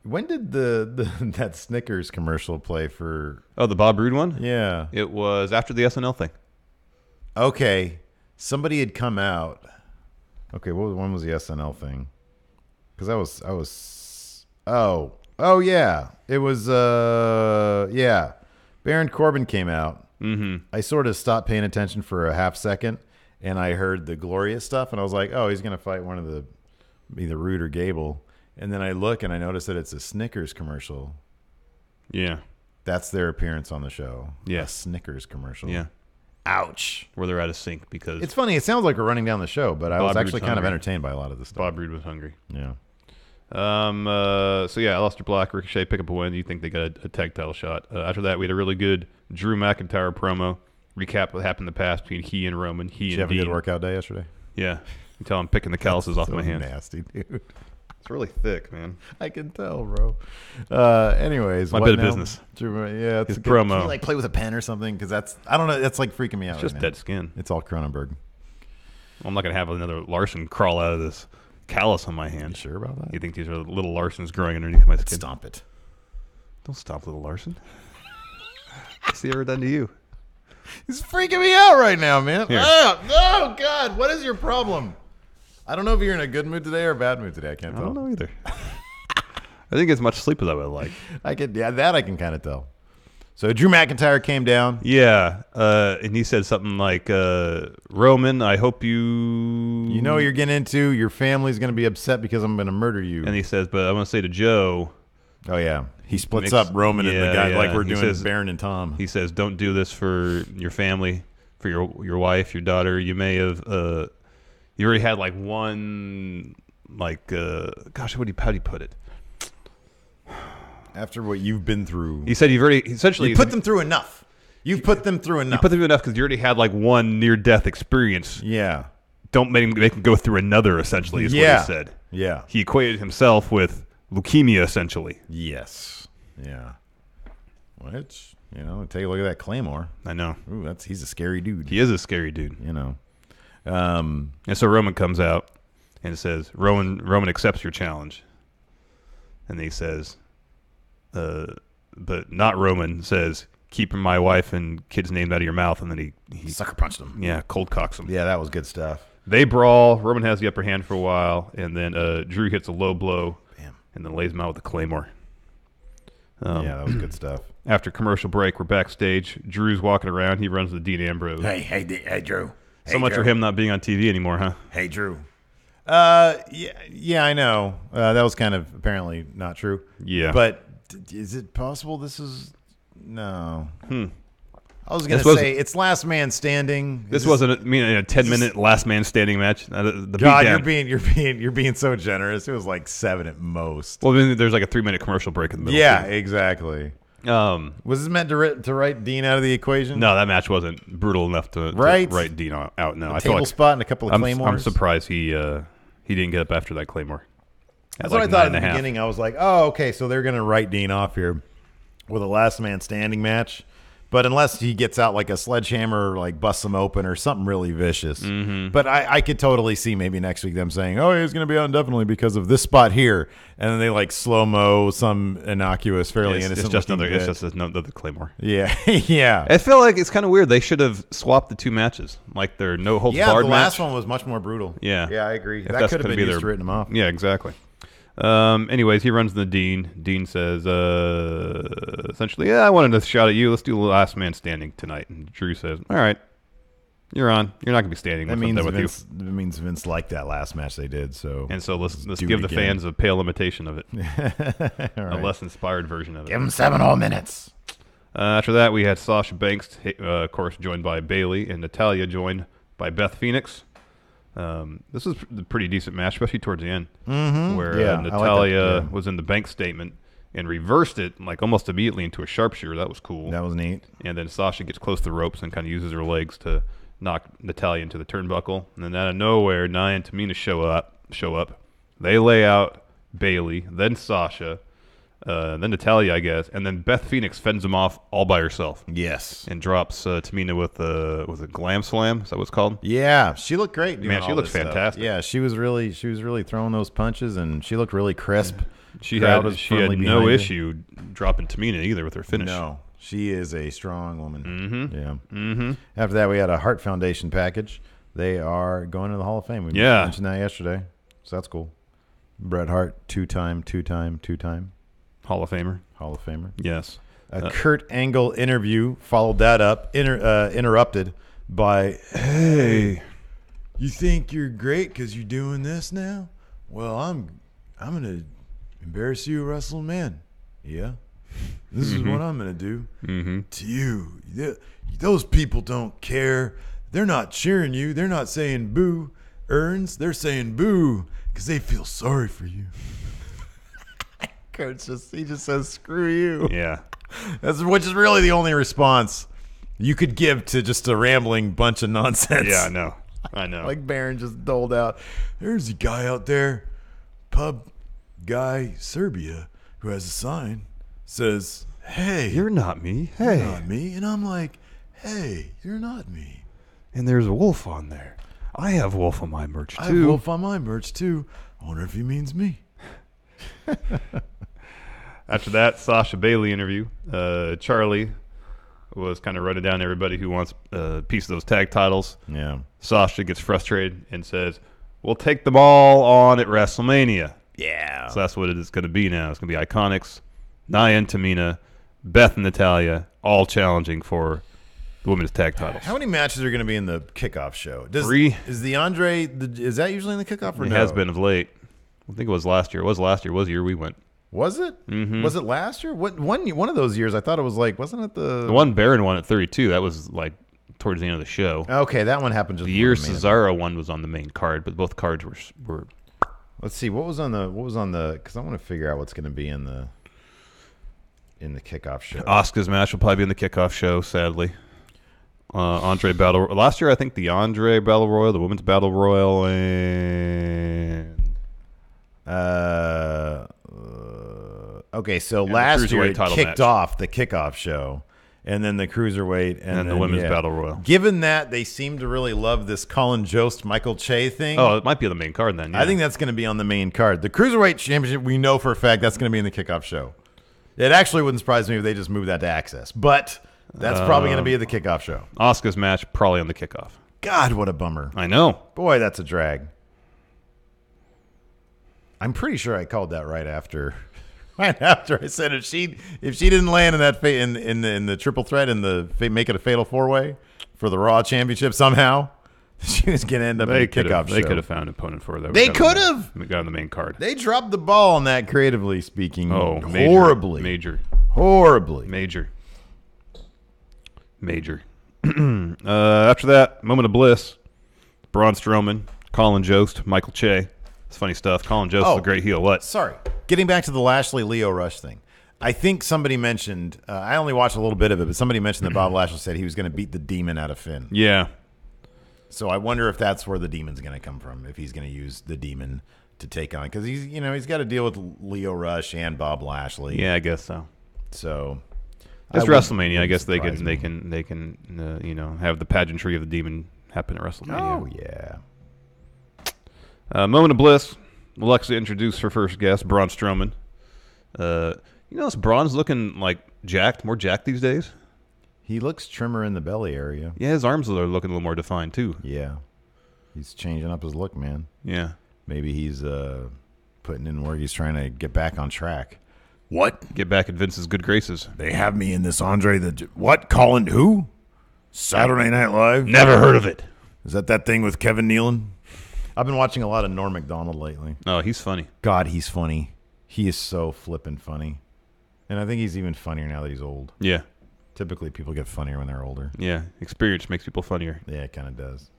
When did that Snickers commercial play for? Oh, the Bob Roode one? Yeah. It was after the SNL thing. Okay. Somebody had come out. Okay, when was the SNL thing? Because I was. Oh yeah. It was. Baron Corbin came out. Mm-hmm. I sort of stopped paying attention for a half second, and I heard the Glorious stuff, and I was like, oh, he's gonna fight one of the either Roode or Gable. And then I look and I notice that it's a Snickers commercial. Yeah. That's their appearance on the show. Yeah. A Snickers commercial. Yeah. Ouch. Where they're out of sync because... It's funny. It sounds like we're running down the show, but I was actually kind of hungry. entertained by a lot of this stuff. Bob Roode was hungry. Yeah. Aleister Black, Ricochet pick up a win. You think they got a tag title shot. After that, we had a really good Drew McIntyre promo. Recap what happened in the past between he and Roman. Did you have a good workout day yesterday? Yeah. You can tell I'm picking the calluses off my hands. Nasty, dude. It's really thick, man. I can tell, bro. Anyways, my bit of business. Drew, yeah, it's his a promo. Can you, like, play with a pen or something? Because I don't know. That's like freaking me out. It's just right dead now. skin. It's all Cronenberg. I'm not gonna have another Larson crawl out of this callus on my hand. You sure about that? You think these are little Larsons growing underneath my skin? Stomp it. Don't stomp little Larson. What's he ever done to you? He's freaking me out right now, man. Here. Oh, God. What is your problem? I don't know if you're in a good mood today or a bad mood today. I can't tell. I don't know either. I didn't get as much sleep as I would like. I can kind of tell. So Drew McIntyre came down. Yeah, and he said something like, Roman, I hope you... You know what you're getting into. Your family's going to be upset because I'm going to murder you. And he says, but I want to say to Joe... Oh, yeah. He splits up Roman and the guy like we're doing Baron and Tom. He says, don't do this for your family, for your wife, your daughter. You may have... you already had like one... Like, gosh, how'd he put it? After what you've been through. He said you've already... Essentially... You put them through enough. You've put them through enough. You put them through enough because you already had like one near-death experience. Yeah. Don't make him go through another, essentially, is what he said. Yeah. He equated himself with leukemia, essentially. Yes. Yeah. Which You know, take a look at that Claymore. I know. Ooh, he's a scary dude. He is a scary dude. You know. And so Roman comes out and says, Roman accepts your challenge. And he says, but not Roman, says, keep my wife and kids' names out of your mouth. And then he sucker punched him. Yeah, cold cocks him. Yeah, that was good stuff. They brawl. Roman has the upper hand for a while. And then Drew hits a low blow. Bam. And then lays him out with a Claymore. Yeah, that was good stuff. After commercial break, we're backstage. Drew's walking around. He runs with Dean Ambrose. Hey, Drew. So much for him not being on TV anymore, huh? Hey, Drew. Yeah, I know. That was kind of apparently not true. Yeah. But is it possible this is... No. I was going This to say, it's last man standing. This wasn't a 10-minute last man standing match. The God, beatdown. you're being so generous. It was like 7 at most. Well, then there's like a 3-minute commercial break in the middle. Yeah, too. Exactly. Was this meant to write Dean out of the equation? No, that match wasn't brutal enough to write Dean out. No, I feel like spot and a couple of claymores. I'm surprised he didn't get up after that claymore. That's what I thought in the beginning. I was like, oh, okay, so they're going to write Dean off here with a last man standing match. But unless he gets out like a sledgehammer, like busts him open or something really vicious. Mm-hmm. But I could totally see maybe next week them saying, oh, he's going to be out indefinitely because of this spot here. And then they like slow-mo some innocuous, fairly innocent. It's just another claymore. Yeah. Yeah. I feel like it's kind of weird. They should have swapped the two matches. Like their no holds barred match. The last one was much more brutal. Yeah. Yeah, I agree. That could have been used to written him off. Yeah, exactly. Anyways, he runs the Dean. Dean says, essentially, yeah, I wanted to shout at you. Let's do the last man standing tonight. And Drew says, all right, you're on. You're not going to be standing. That means Vince liked that last match they did. So let's give the fans a pale imitation of it. Right. A less inspired version of it. Give them 7 whole minutes. After that, we had Sasha Banks, of course, joined by Bayley, and Natalya joined by Beth Phoenix. This was a pretty decent match, especially towards the end, where Natalya was in the bank statement and reversed it like almost immediately into a sharpshooter. That was cool. That was neat. And then Sasha gets close to the ropes and kind of uses her legs to knock Natalya into the turnbuckle. And then out of nowhere, Nia and Tamina show up. They lay out Bayley, then Sasha, then Natalya, I guess, and then Beth Phoenix fends them off all by herself. Yes, and drops Tamina with a glam slam. Is that what it's called? Yeah, she looked great. Man, she looked fantastic. Yeah, she was really throwing those punches, and she looked really crisp. She had no issue dropping Tamina either with her finish. No, she is a strong woman. Mm-hmm. Yeah. Mm-hmm. After that, we had a Hart Foundation package. They are going to the Hall of Fame. We mentioned that yesterday, so that's cool. Bret Hart, two-time. Hall of Famer. Yes. A Kurt Angle interview followed that up, interrupted by, hey, you think you're great because you're doing this now? Well, I'm going to embarrass you, WrestleMania. Yeah. This is what I'm going to do to you. Those people don't care. They're not cheering you. They're not saying boo, Earns. They're saying boo because they feel sorry for you. Kurt just says screw you. Yeah. Which is really the only response you could give to just a rambling bunch of nonsense. Yeah, I know. Like Baron just doled out. There's a guy out there, pub guy, Serbia, who has a sign, says, hey. You're not me. You're not me. And I'm like, hey, you're not me. And there's a wolf on there. I have wolf on my merch, too. I have wolf on my merch, too. I wonder if he means me. After that Sasha Bayley interview, Charlie was kind of running down everybody who wants a piece of those tag titles. Yeah. Sasha gets frustrated and says, we'll take them all on at WrestleMania. Yeah. So that's what it is going to be now. It's going to be Iconics, Nia and Tamina, Beth and Natalya, all challenging for the women's tag titles. How many matches are going to be in the kickoff show? 3. Is the Andre, is that usually in the kickoff or no? It has been of late. I think it was last year. It was last year. It was the year we went. Was it? Mm-hmm. Was it last year? One of those years, I thought it was like, wasn't it the one Baron won at 32? That was like towards the end of the show. Okay, that one happened just the year Cesaro one was on the main card, but both cards were. Let's see what was on the because I want to figure out what's going to be in the kickoff show. Asuka's match will probably be in the kickoff show, sadly. Andre Battle last year, I think the Andre Battle Royal, the Women's Battle Royal, and okay, so last year it kicked off the kickoff show, and then the Cruiserweight, and then the Women's Battle Royal. Given that they seem to really love this Colin Jost, Michael Che thing. Oh, it might be on the main card then. Yeah. I think that's going to be on the main card. The Cruiserweight Championship, we know for a fact that's going to be in the kickoff show. It actually wouldn't surprise me if they just moved that to Access, but that's probably going to be at the kickoff show. Asuka's match probably on the kickoff. God, what a bummer. I know. Boy, that's a drag. I'm pretty sure I called that right after I said if she didn't land in that in the triple threat in the make it a fatal 4-way for the Raw Championship somehow, she was going to end up in the kickoff show. They could have found an opponent for that. They could have. We got on the main card. They dropped the ball on that, creatively speaking. Oh, horribly. Horribly. Major. After that, Moment of Bliss, Braun Strowman, Colin Jost, Michael Che. It's funny stuff. Colin Jost is a great heel. What? Sorry. Getting back to the Lashley Leo Rush thing. I think somebody mentioned, I only watched a little bit of it, but somebody mentioned that Bob Lashley said he was going to beat the demon out of Finn. Yeah. So I wonder if that's where the demon's going to come from, if he's going to use the demon to take on, because he's got to deal with Leo Rush and Bob Lashley. Yeah, I guess so. So it's WrestleMania. I guess they can have the pageantry of the demon happen at WrestleMania. Oh yeah. Moment of Bliss. Alexa introduced her first guest, Braun Strowman. This Braun's looking like more jacked these days. He looks trimmer in the belly area. Yeah, his arms are looking a little more defined too. Yeah, he's changing up his look, man. Yeah, maybe he's putting in work. He's trying to get back on track. What? Get back in Vince's good graces. They have me in this Andre the what? Colin who? Saturday Night Live? Never heard of it. Is that thing with Kevin Nealon? I've been watching a lot of Norm Macdonald lately. Oh, he's funny. God, he's funny. He is so flippin' funny. And I think he's even funnier now that he's old. Yeah. Typically, people get funnier when they're older. Yeah. Experience makes people funnier. Yeah, it kind of does.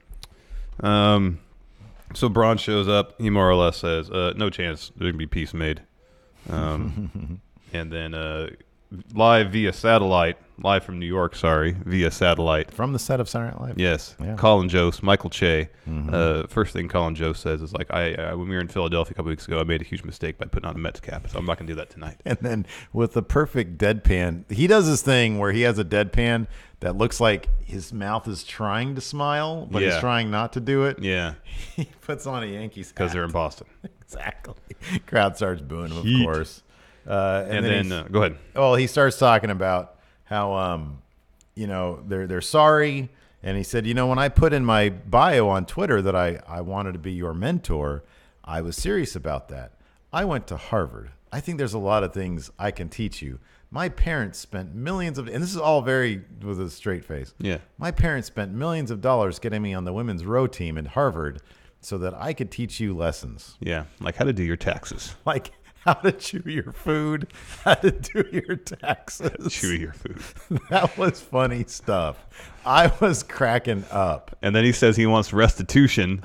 So Braun shows up. He more or less says, no chance there's going to be peace made. And then live from New York, via satellite. From the set of Saturday Night Live? Yes. Yeah. Colin Jost, Michael Che. First thing Colin Jost says is like, when we were in Philadelphia a couple weeks ago, I made a huge mistake by putting on a Mets cap, so I'm not going to do that tonight. And then with the perfect deadpan, he does this thing where he has a deadpan that looks like his mouth is trying to smile, but he's trying not to do it. Yeah. He puts on a Yankees hat. Because they're in Boston. Exactly. Crowd starts booing him, of course. And then go ahead. Well, he starts talking about how they're sorry, and he said, when I put in my bio on Twitter that I wanted to be your mentor, I was serious about that. I went to Harvard. I think there's a lot of things I can teach you. My parents spent millions of, and this is all very with a straight face. Yeah. My parents spent millions of dollars getting me on the women's row team at Harvard so that I could teach you lessons. Yeah, like how to do your taxes. Like how to chew your food, how to do your taxes. Chew your food. That was funny stuff. I was cracking up. And then he says he wants restitution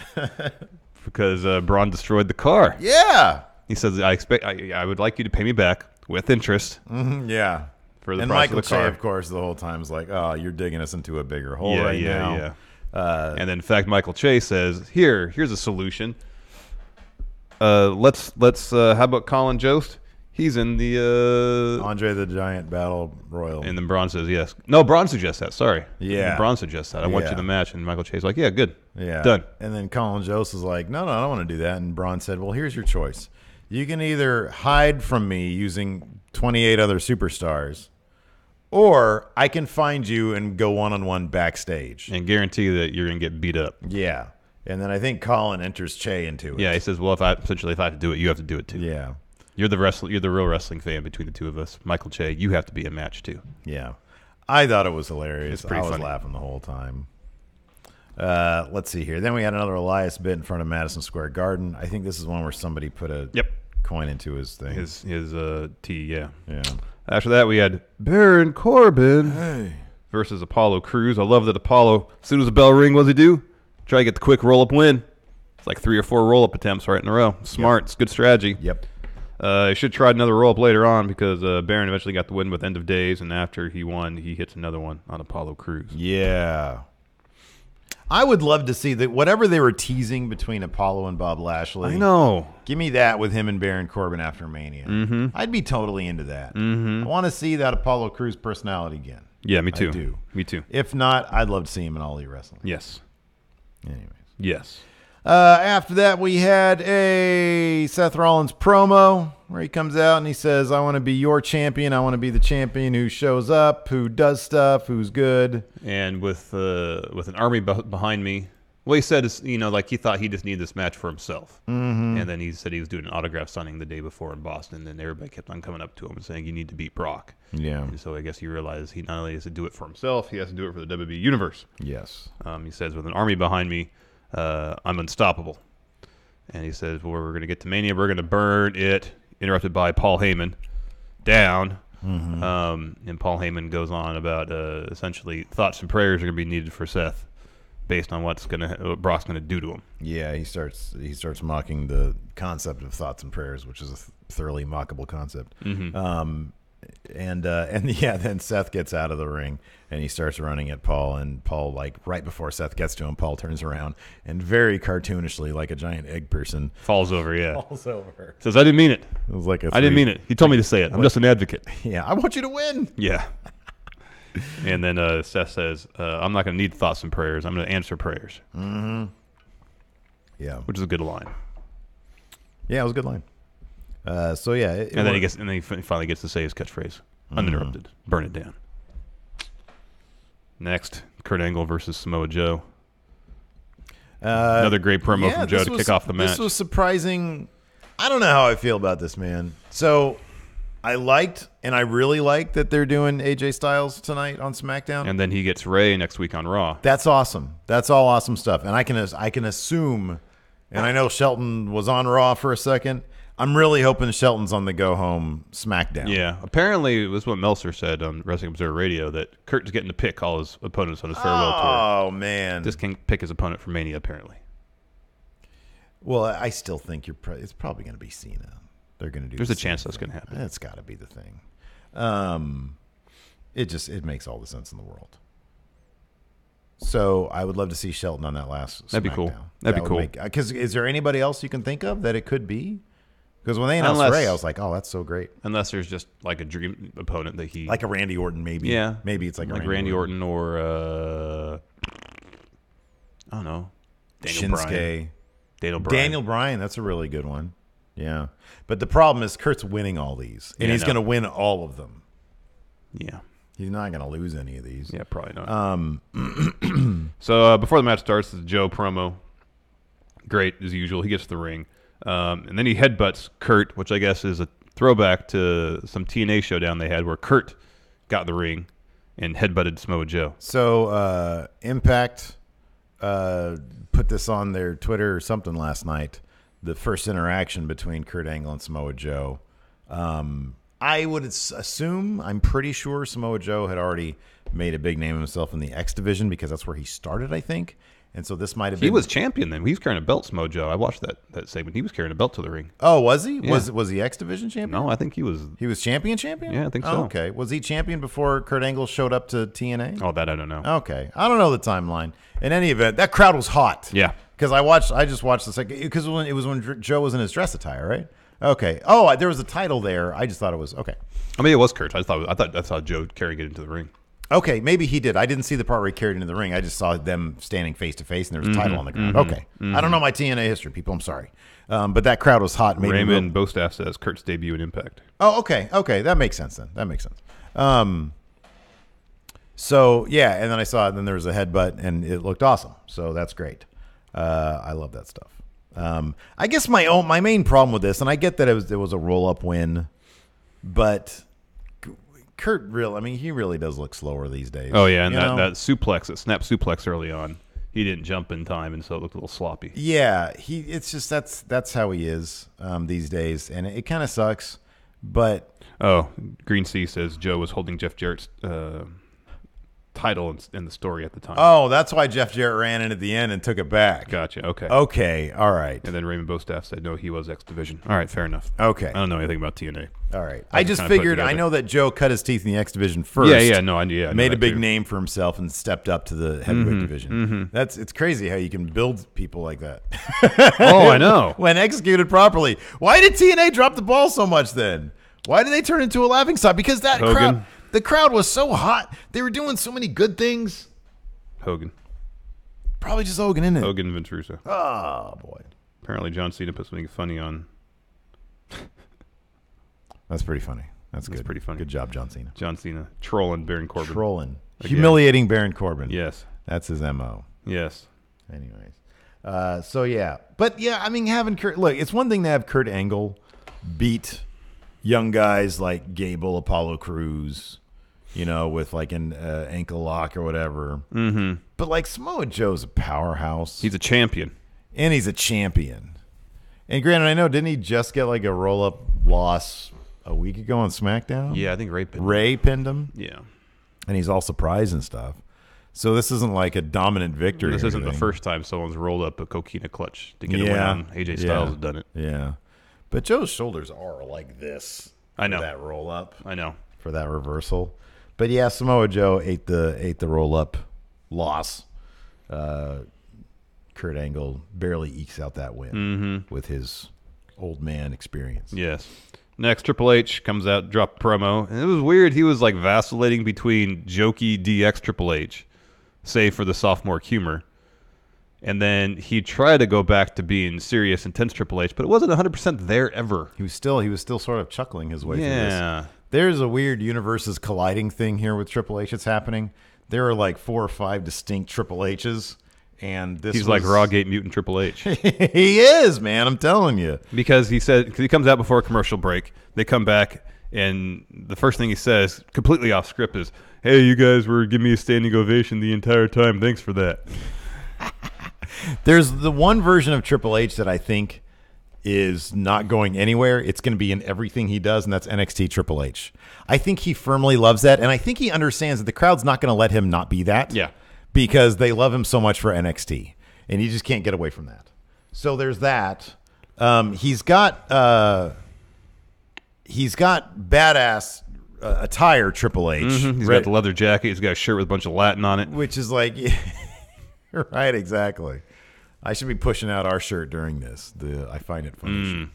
because Braun destroyed the car. Yeah. He says, I would like you to pay me back with interest. Mm-hmm, yeah. For the and price Michael of the car. Che, of course, the whole time is like, oh, you're digging us into a bigger hole now. Yeah. And then, in fact, Michael Che says, here's a solution. Let's how about Colin Jost? He's in the Andre the Giant Battle Royal. And then Braun says yes. No, Braun suggests that. Sorry. Yeah. Braun suggests that. I want you to match. And Michael Che's like, yeah, good. Yeah. Done. And then Colin Jost is like, no, I don't want to do that. And Braun said, well, here's your choice. You can either hide from me using 28 other superstars, or I can find you and go one-on-one backstage. And guarantee that you're going to get beat up. Yeah. And then I think Colin enters Che into it. Yeah, he says, well, if I have to do it, you have to do it too. Yeah. You're the real wrestling fan between the two of us. Michael Che, you have to be a match too. Yeah. I thought it was hilarious. It's pretty funny. Laughing the whole time. Let's see here. Then we had another Elias bit in front of Madison Square Garden. I think this is one where somebody put a coin into his thing. His tee, yeah. Yeah. After that, we had Baron Corbin versus Apollo Crews. I love that Apollo, as soon as the bell ring, what does he do? Try to get the quick roll-up win. It's like 3 or 4 roll-up attempts right in a row. Smart. It's good strategy. Yep. He should try another roll-up later on because Baron eventually got the win with End of Days, and after he won, he hits another one on Apollo Crews. Yeah. I would love to see that whatever they were teasing between Apollo and Bob Lashley. I know. Give me that with him and Baron Corbin after Mania. Mm-hmm. I'd be totally into that. Mm-hmm. I want to see that Apollo Crews personality again. Yeah, me too. I do. Me too. If not, I'd love to see him in All Elite Wrestling. Yes. Anyways. Yes. After that, we had a Seth Rollins promo where he comes out and he says, I want to be your champion. I want to be the champion who shows up, who does stuff, who's good. And with an army behind me, well, he said, like he thought he just needed this match for himself. Mm-hmm. And then he said he was doing an autograph signing the day before in Boston, and everybody kept on coming up to him and saying, you need to beat Brock. Yeah. And so I guess he realized he not only has to do it for himself, he has to do it for the WWE Universe. Yes. He says, with an army behind me, I'm unstoppable. And he says, well, we're going to get to Mania. We're going to burn it, interrupted by Paul Heyman, down. Mm-hmm. And Paul Heyman goes on about essentially thoughts and prayers are going to be needed for Seth based on what Brock's going to do to him. Yeah, he starts mocking the concept of thoughts and prayers, which is a thoroughly mockable concept. Mm-hmm. Then Seth gets out of the ring and he starts running at Paul, and Paul, like right before Seth gets to him, Paul turns around and very cartoonishly, like a giant egg person, falls over. Says, I didn't mean it. It was like I didn't mean it. He told me to say it. I'm just an advocate. Yeah, I want you to win. Yeah. And then Seth says, I'm not going to need thoughts and prayers. I'm going to answer prayers. Mm-hmm. Yeah. Which is a good line. Yeah, it was a good line. And then he finally gets to say his catchphrase, uninterrupted. Burn it down. Next, Kurt Angle versus Samoa Joe. Another great promo from Joe to kick off the match. This was surprising. I don't know how I feel about this, man. So I really liked that they're doing AJ Styles tonight on SmackDown. And then he gets Ray next week on Raw. That's awesome. That's all awesome stuff. And I can assume, and I know Shelton was on Raw for a second. I'm really hoping Shelton's on the go-home SmackDown. Yeah. Apparently, it was what Meltzer said on Wrestling Observer Radio, that Kurt's getting to pick all his opponents on his farewell tour. Oh, man. Just can pick his opponent for Mania, apparently. Well, I still think it's probably going to be Cena. They're going to do. There's a chance that's going to happen. It's got to be the thing. It makes all the sense in the world. So I would love to see Shelton on that last. That'd be cool. That'd be cool. Because is there anybody else you can think of that it could be? Because when they announced Ray, I was like, oh, that's so great. Unless there's just like a dream opponent that he... Like a Randy Orton, maybe. Yeah. Maybe it's like a Randy Orton or... I don't know. Shinsuke. Daniel Bryan. Daniel Bryan, that's a really good one. Yeah. But the problem is Kurt's winning all these. And he's going to win all of them. Yeah. He's not going to lose any of these. Yeah, probably not. So before the match starts, the Joe promo. Great, as usual. He gets to the ring. And then he headbutts Kurt, which I guess is a throwback to some TNA showdown they had where Kurt got in the ring and headbutted Samoa Joe. So Impact put this on their Twitter or something last night, the first interaction between Kurt Angle and Samoa Joe. I would assume, I'm pretty sure Samoa Joe had already made a big name of himself in the X division because that's where he started, I think. And so this might have been... He was champion then. He was carrying a belt, Samoa Joe. I watched that segment. He was carrying a belt to the ring. Oh, was he? Yeah. Was he X Division champion? No, I think he was... He was champion? Yeah, I think so. Oh, okay. Was he champion before Kurt Angle showed up to TNA? Oh, that I don't know. Okay. I don't know the timeline. In any event, that crowd was hot. Yeah. Because I just watched the second... Because it was when Joe was in his dress attire, right? Okay. Oh, there was a title there. I just thought it was... Okay. I mean, it was Kurt. I thought that's how Joe carried it into the ring. Okay, maybe he did. I didn't see the part where he carried into the ring. I just saw them standing face to face, and there was a title on the ground. Okay. I don't know my TNA history, people. I'm sorry. But that crowd was hot. Raymond Bostaff says Kurt's debut in Impact. Oh, okay. Okay, that makes sense then. That makes sense. So, yeah, and then I saw it, and then there was a headbutt, and it looked awesome. So that's great. I love that stuff. I guess my main problem with this, and I get that it was a roll-up win, but... Kurt he really does look slower these days. Oh yeah, and that suplex, that snap suplex early on, he didn't jump in time, and so it looked a little sloppy. Yeah, it's just that's how he is these days, and it kind of sucks. But Green Sea says Joe was holding Jeff Jarrett's title in the story at the time. Oh, that's why Jeff Jarrett ran in at the end and took it back. Gotcha. Okay. Okay. All right. And then Raymond Bostaff said no, he was X Division. All right, fair enough. Okay. I don't know anything about TNA. All right. I just figured. I know that Joe cut his teeth in the X Division first. Yeah. Made a big name for himself and stepped up to the heavyweight division. It's crazy how you can build people like that. Oh, I know. When executed properly. Why did TNA drop the ball so much then? Why did they turn into a laughingstock? Because that The crowd was so hot. They were doing so many good things. Hogan. Probably just Hogan, isn't it? Hogan and Vince Russo. Oh, boy. Apparently John Cena put something funny on. That's pretty funny. That's good. Pretty funny. Good job, John Cena. John Cena trolling Baron Corbin. Trolling. Again. Humiliating Baron Corbin. Yes. That's his MO. Yes. Anyways. So, yeah. But, yeah, I mean, having Kurt... Look, it's one thing to have Kurt Angle beat young guys like Gable, Apollo Crews, with like an ankle lock or whatever. Mm-hmm. But, like, Samoa Joe's a powerhouse. He's a champion. And he's a champion. And granted, I know, didn't he just get like a roll-up loss a week ago on SmackDown? Yeah, I think Ray pinned him. Ray pinned him? Yeah. And he's all surprised and stuff. So this isn't like a dominant victory. This isn't the first time someone's rolled up a coquina clutch to get a win on. AJ Styles has done it. Yeah. But Joe's shoulders are like this. I know. For that roll-up. I know. For that reversal. But yeah, Samoa Joe ate the roll-up loss. Kurt Angle barely ekes out that win with his old man experience. Yes. Next, Triple H comes out, dropped promo, and it was weird. He was like vacillating between jokey DX Triple H, save for the sophomore humor, and then he tried to go back to being serious, intense Triple H, but it wasn't 100% there ever. He was still sort of chuckling his way through this. Yeah. There's a weird universes colliding thing here with Triple H that's happening. There are like 4 or 5 distinct Triple H's. And he's like Rawgate Mutant Triple H. He is, man. I'm telling you. Because he comes out before a commercial break. They come back, and the first thing he says, completely off script, is, "Hey, you guys were giving me a standing ovation the entire time. Thanks for that." There's the one version of Triple H that I think is not going anywhere. It's going to be in everything he does, and that's NXT Triple H. I think he firmly loves that, and I think he understands that the crowd's not going to let him not be that. Yeah. Because they love him so much for NXT, and he just can't get away from that. So there's that. He's got badass attire. Triple H. Mm-hmm. He's got the leather jacket. He's got a shirt with a bunch of Latin on it, which is like, right? Exactly. I should be pushing out our shirt during this. I find it funny.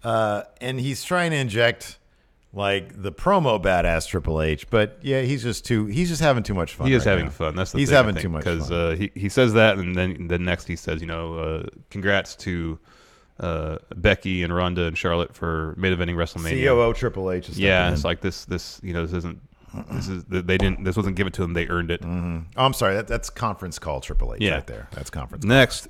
And he's trying to inject like the promo badass Triple H, but yeah, he's just having too much fun. He is right having now. fun. That's the he's thing, having too much fun because he says that, and then next he says, congrats to Becky and Ronda and Charlotte for main eventing WrestleMania. COO Triple H. Yeah, it's like this isn't. This wasn't given to them. They earned it. Oh, I'm sorry. That's conference call Triple H right there. That's conference call. Next,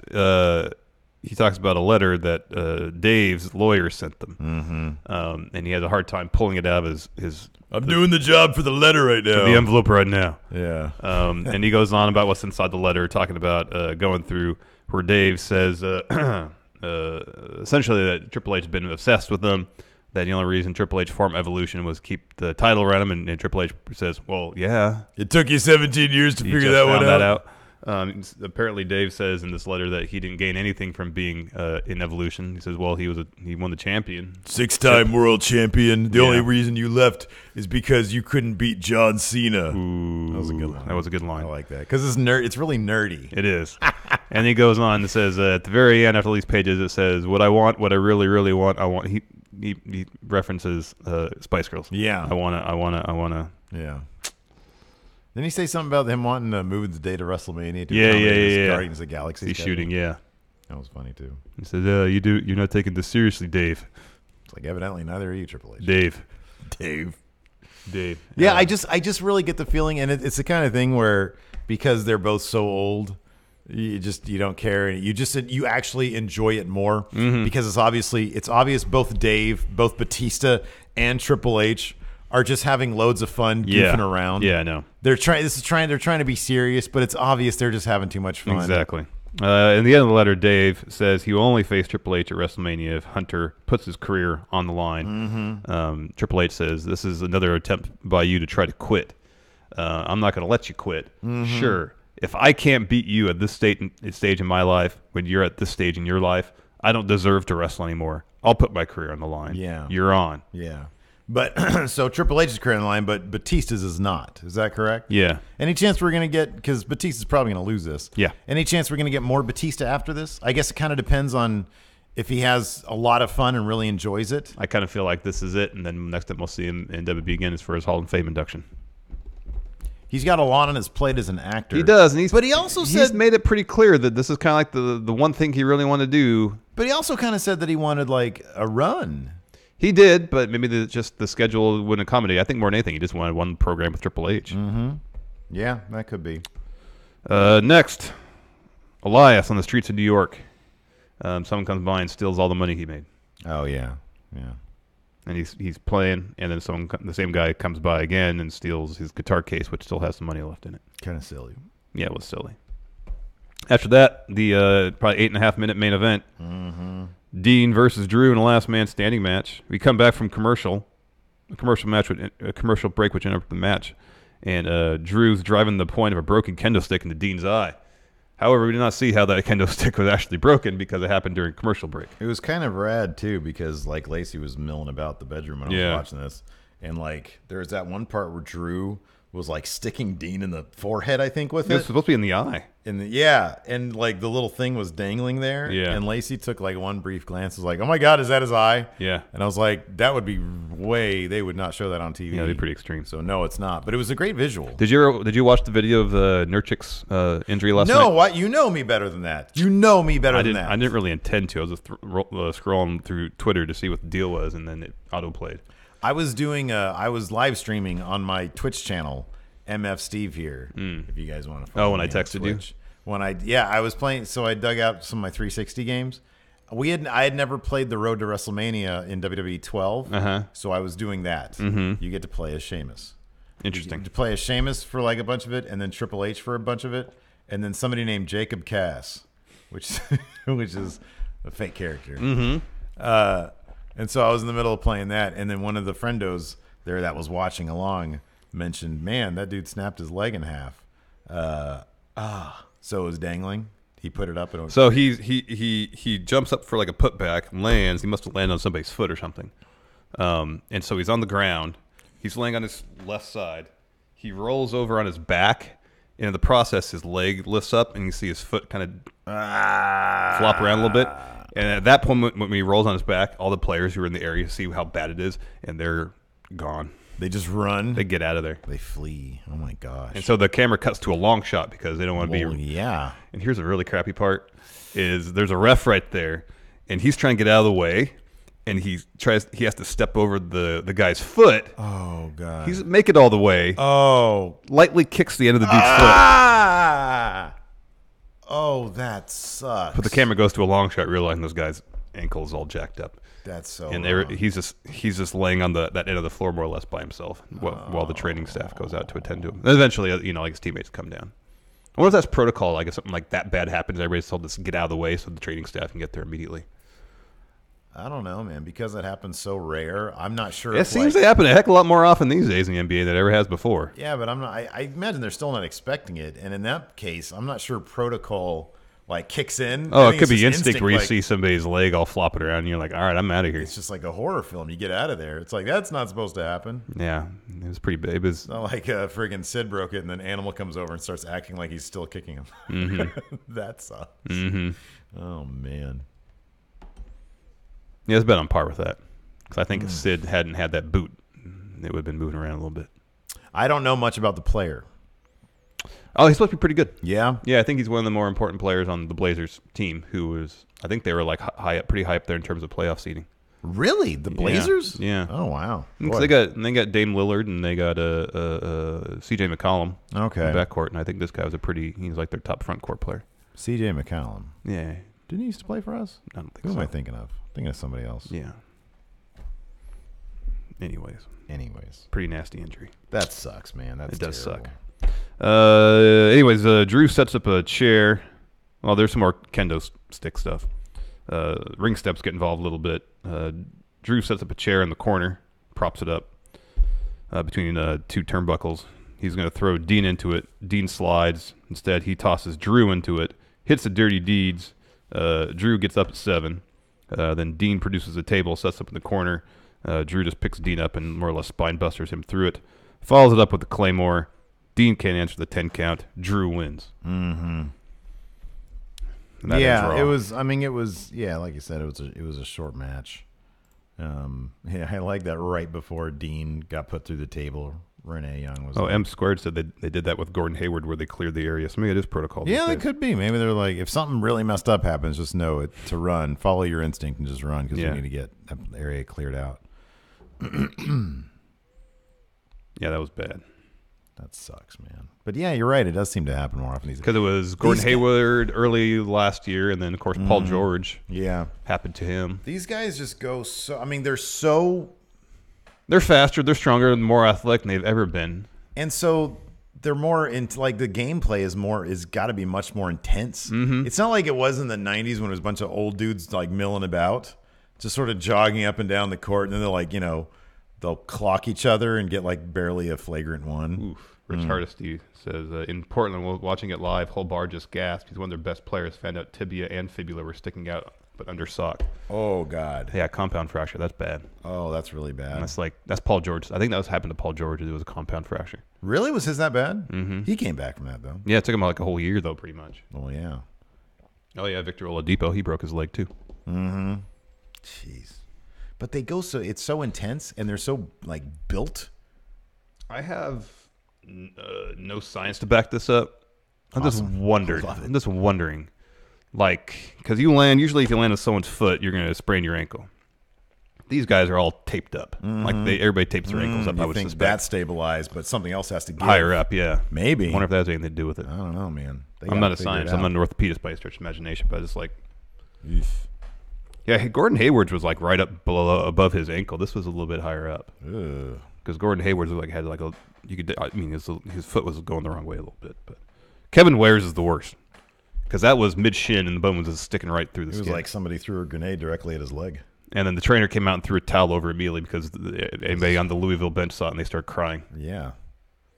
he talks about a letter that Dave's lawyer sent them, and he had a hard time pulling it out of his. I'm doing the job for the letter right now. The envelope right now. Yeah. And he goes on about what's inside the letter, talking about going through where Dave says essentially that Triple H has been obsessed with them. That the only reason Triple H formed Evolution was keep the title around him, and Triple H says, "Well, yeah, it took you 17 years to figure that one out." Apparently, Dave says in this letter that he didn't gain anything from being in Evolution. He says, "Well, he won the champion, 6-time world champion. The only reason you left is because you couldn't beat John Cena." Ooh, that was a good line. That was a good line. I like that because it's really nerdy. It is. And he goes on and says at the very end, after these pages, it says, "What I want, what I really, really want, I want." He references Spice Girls. Yeah. I wanna. Yeah. Didn't he say something about him wanting to move the day to WrestleMania? Yeah. Guardians of the Galaxy. He's shooting, yeah. That was funny too. He says, you're not taking this seriously, Dave. It's like evidently neither are you, Triple H. Dave. Yeah, I just really get the feeling, and it's the kind of thing where because they're both so old, you don't care, and you actually enjoy it more because it's obvious both Batista and Triple H are just having loads of fun goofing around. Yeah, I know. They're trying to be serious, but it's obvious they're just having too much fun. Exactly. In the end of the letter, Dave says he will only face Triple H at WrestleMania if Hunter puts his career on the line. Triple H says, "This is another attempt by you to try to quit. I'm not going to let you quit. Sure. If I can't beat you at this stage in my life, when you're at this stage in your life, I don't deserve to wrestle anymore. I'll put my career on the line. Yeah. You're on." Yeah. But so Triple H's career on the line, but Batista's is not. Is that correct? Yeah. Any chance we're going to get, because Batista's probably going to lose this. Yeah. Any chance we're going to get more Batista after this? I guess it kind of depends on if he has a lot of fun and really enjoys it. I kind of feel like this is it, and then next time we'll see him in WWE again is for his Hall of Fame induction. He's got a lot on his plate as an actor. He does, and but he also said made it pretty clear that this is kind of like the one thing he really wanted to do. But he also kind of said that he wanted like a run. He did, but maybe just the schedule wouldn't accommodate. I think more than anything, he just wanted one program with Triple H. Mm-hmm. Yeah, that could be. Next, Elias on the streets of New York. Someone comes by and steals all the money he made. Oh yeah. And he's playing, and then the same guy comes by again and steals his guitar case, which still has some money left in it. Kind of silly. Yeah, it was silly. After that, the probably 8.5-minute main event, Dean versus Drew in a last man standing match. We come back from a commercial break, which ended up the match, and Drew's driving the point of a broken kendo stick into Dean's eye. However, we did not see how that kendo stick was actually broken because it happened during commercial break. It was kind of rad too because like Lacey was milling about the bedroom when I was watching this, and like there was that one part where Drew was like sticking Dean in the forehead, I think, with it. It was supposed to be in the eye. And like the little thing was dangling there. Yeah. And Lacey took like one brief glance, was like, "Oh my God, is that his eye?" Yeah. And I was like, "That would be they would not show that on TV." Yeah, it'd be pretty extreme. So no, it's not. But it was a great visual. Did you watch the video of Nurchik's injury last night? No, what? You know me better than that. You know me better than that. I didn't really intend to. I was just scrolling through Twitter to see what the deal was, and then it auto-played. I was live streaming on my Twitch channel, MF Steve here. If you guys want to follow when me I texted you? When I was playing, so I dug out some of my 360 games. I had never played the Road to WrestleMania in WWE 12, so I was doing that. Mm-hmm. You get to play as Sheamus. Interesting. You get to play as Sheamus for like a bunch of it, and then Triple H for a bunch of it, and then somebody named Jacob Cass, which is a fake character. Mm-hmm. And so I was in the middle of playing that, and then one of the friendos there that was watching along mentioned, "Man, that dude snapped his leg in half." So it was dangling. He put it up. And so he jumps up for like a putback, lands. He must have landed on somebody's foot or something. And so he's on the ground. He's laying on his left side. He rolls over on his back, and in the process, his leg lifts up, and you see his foot kind of flop around a little bit. And at that point, when he rolls on his back, all the players who are in the area see how bad it is, and they're gone. They just run. They get out of there. They flee. Oh my gosh! And so the camera cuts to a long shot because they don't want to be. Yeah. And here's a really crappy part: is there's a ref right there, and he's trying to get out of the way, and he has to step over the guy's foot. Oh god! He's make it all the way. Oh, lightly kicks the end of the dude's foot. Oh, that sucks. But the camera goes to a long shot, realizing this guy's ankle is all jacked up. That's so. And he's just laying on that end of the floor more or less by himself while the training staff goes out to attend to him. And eventually, like his teammates come down. I wonder if that's protocol. Like if something like that bad happens, everybody's told to get out of the way so the training staff can get there immediately. I don't know, man. Because it happens so rare, I'm not sure. It seems to happen a heck of a lot more often these days in the NBA than it ever has before. Yeah, but I'm not. I imagine they're still not expecting it, and in that case, I'm not sure protocol like kicks in. Oh, it could be instinct where you see somebody's leg all flopping around, and you're like, all right, I'm out of here. It's just like a horror film. You get out of there. It's like that's not supposed to happen. Yeah, it was pretty big. It was not like friggin' Sid broke it, and then Animal comes over and starts acting like he's still kicking him. Mm-hmm. That sucks. Mm-hmm. Oh man. Yeah, it's been on par with that. Because I think if Sid hadn't had that boot, it would have been moving around a little bit. I don't know much about the player. Oh, he's supposed to be pretty good. Yeah? Yeah, I think he's one of the more important players on the Blazers team I think they were like pretty high up there in terms of playoff seeding. Really? The Blazers? Yeah. Oh, wow. They got Dame Lillard and they got CJ McCollum in the backcourt, and I think this guy was he's like their top front court player. CJ McCollum. Yeah. Didn't he used to play for us? I don't think Who so. am I thinking of? Thinking of somebody else. Yeah. Anyways. Pretty nasty injury. That sucks, man. It does terrible. suck. Anyways, Drew sets up a chair. Well, there's some more kendo stick stuff. Ring steps get involved a little bit. Drew sets up a chair in the corner, props it up between two turnbuckles. He's going to throw Dean into it. Dean slides. Instead, he tosses Drew into it, hits the Dirty Deeds. Drew gets up at 7. Then Dean produces a table, sets up in the corner. Drew just picks Dean up and more or less spine busters him through it. Follows it up with the Claymore. Dean can't answer the 10 count. Drew wins. Mm-hmm. And that ends Raw. it was. I mean, it was. Yeah, like you said, it was a short match. I like that right before Dean got put through the table. Renee Young was. Oh, M Squared said they did that with Gordon Hayward, where they cleared the area. So maybe it is protocol. Yeah, it could be. Maybe they're like, if something really messed up happens, just know it to run. Follow your instinct and just run because we need to get that area cleared out. Yeah, that was bad. That sucks, man. But yeah, you're right. It does seem to happen more often. Because it was Gordon Hayward early last year, and then of course Paul George. Yeah, happened to him. These guys just go so. I mean, they're faster, they're stronger, and more athletic than they've ever been. And so they're more into, like, the gameplay is got to be much more intense. Mm-hmm. It's not like it was in the 90s when it was a bunch of old dudes like milling about, just sort of jogging up and down the court, and then they're like, they'll clock each other and get like barely a flagrant one. Oof. Rich Hardesty says, in Portland, watching it live, whole bar just gasped. He's one of their best players. Found out tibia and fibula were sticking out, but under sock. Oh, God. Yeah, compound fracture. That's bad. Oh, that's really bad. And that's Paul George. I think that was happened to Paul George. It was a compound fracture. Really? Was his that bad? Mm-hmm. He came back from that, though. Yeah, it took him like a whole year, though, pretty much. Oh, yeah. Oh, yeah, Victor Oladipo, he broke his leg, too. Mm-hmm. Jeez. But they go it's so intense, and they're so, like, built. I have no science to back this up. I'm just wondering. Like, because usually if you land on someone's foot, you're going to sprain your ankle. These guys are all taped up. Mm-hmm. Like, everybody tapes their ankles up, I would think suspect. that's stabilized, but something else has to give. Higher up, yeah. Maybe. I wonder if that has anything to do with it. I don't know, man. I'm not a scientist. I'm not an orthopedist by a stretch of imagination, but it's like... Oof. Yeah, Gordon Hayward's was like right up above his ankle. This was a little bit higher up. Because Gordon Hayward's had like a... his foot was going the wrong way a little bit. But Kevin Ware's is the worst. Because that was mid-shin and the bone was just sticking right through the skin. It was like somebody threw a grenade directly at his leg. And then the trainer came out and threw a towel over immediately because anybody on the Louisville bench saw it and they started crying. Yeah.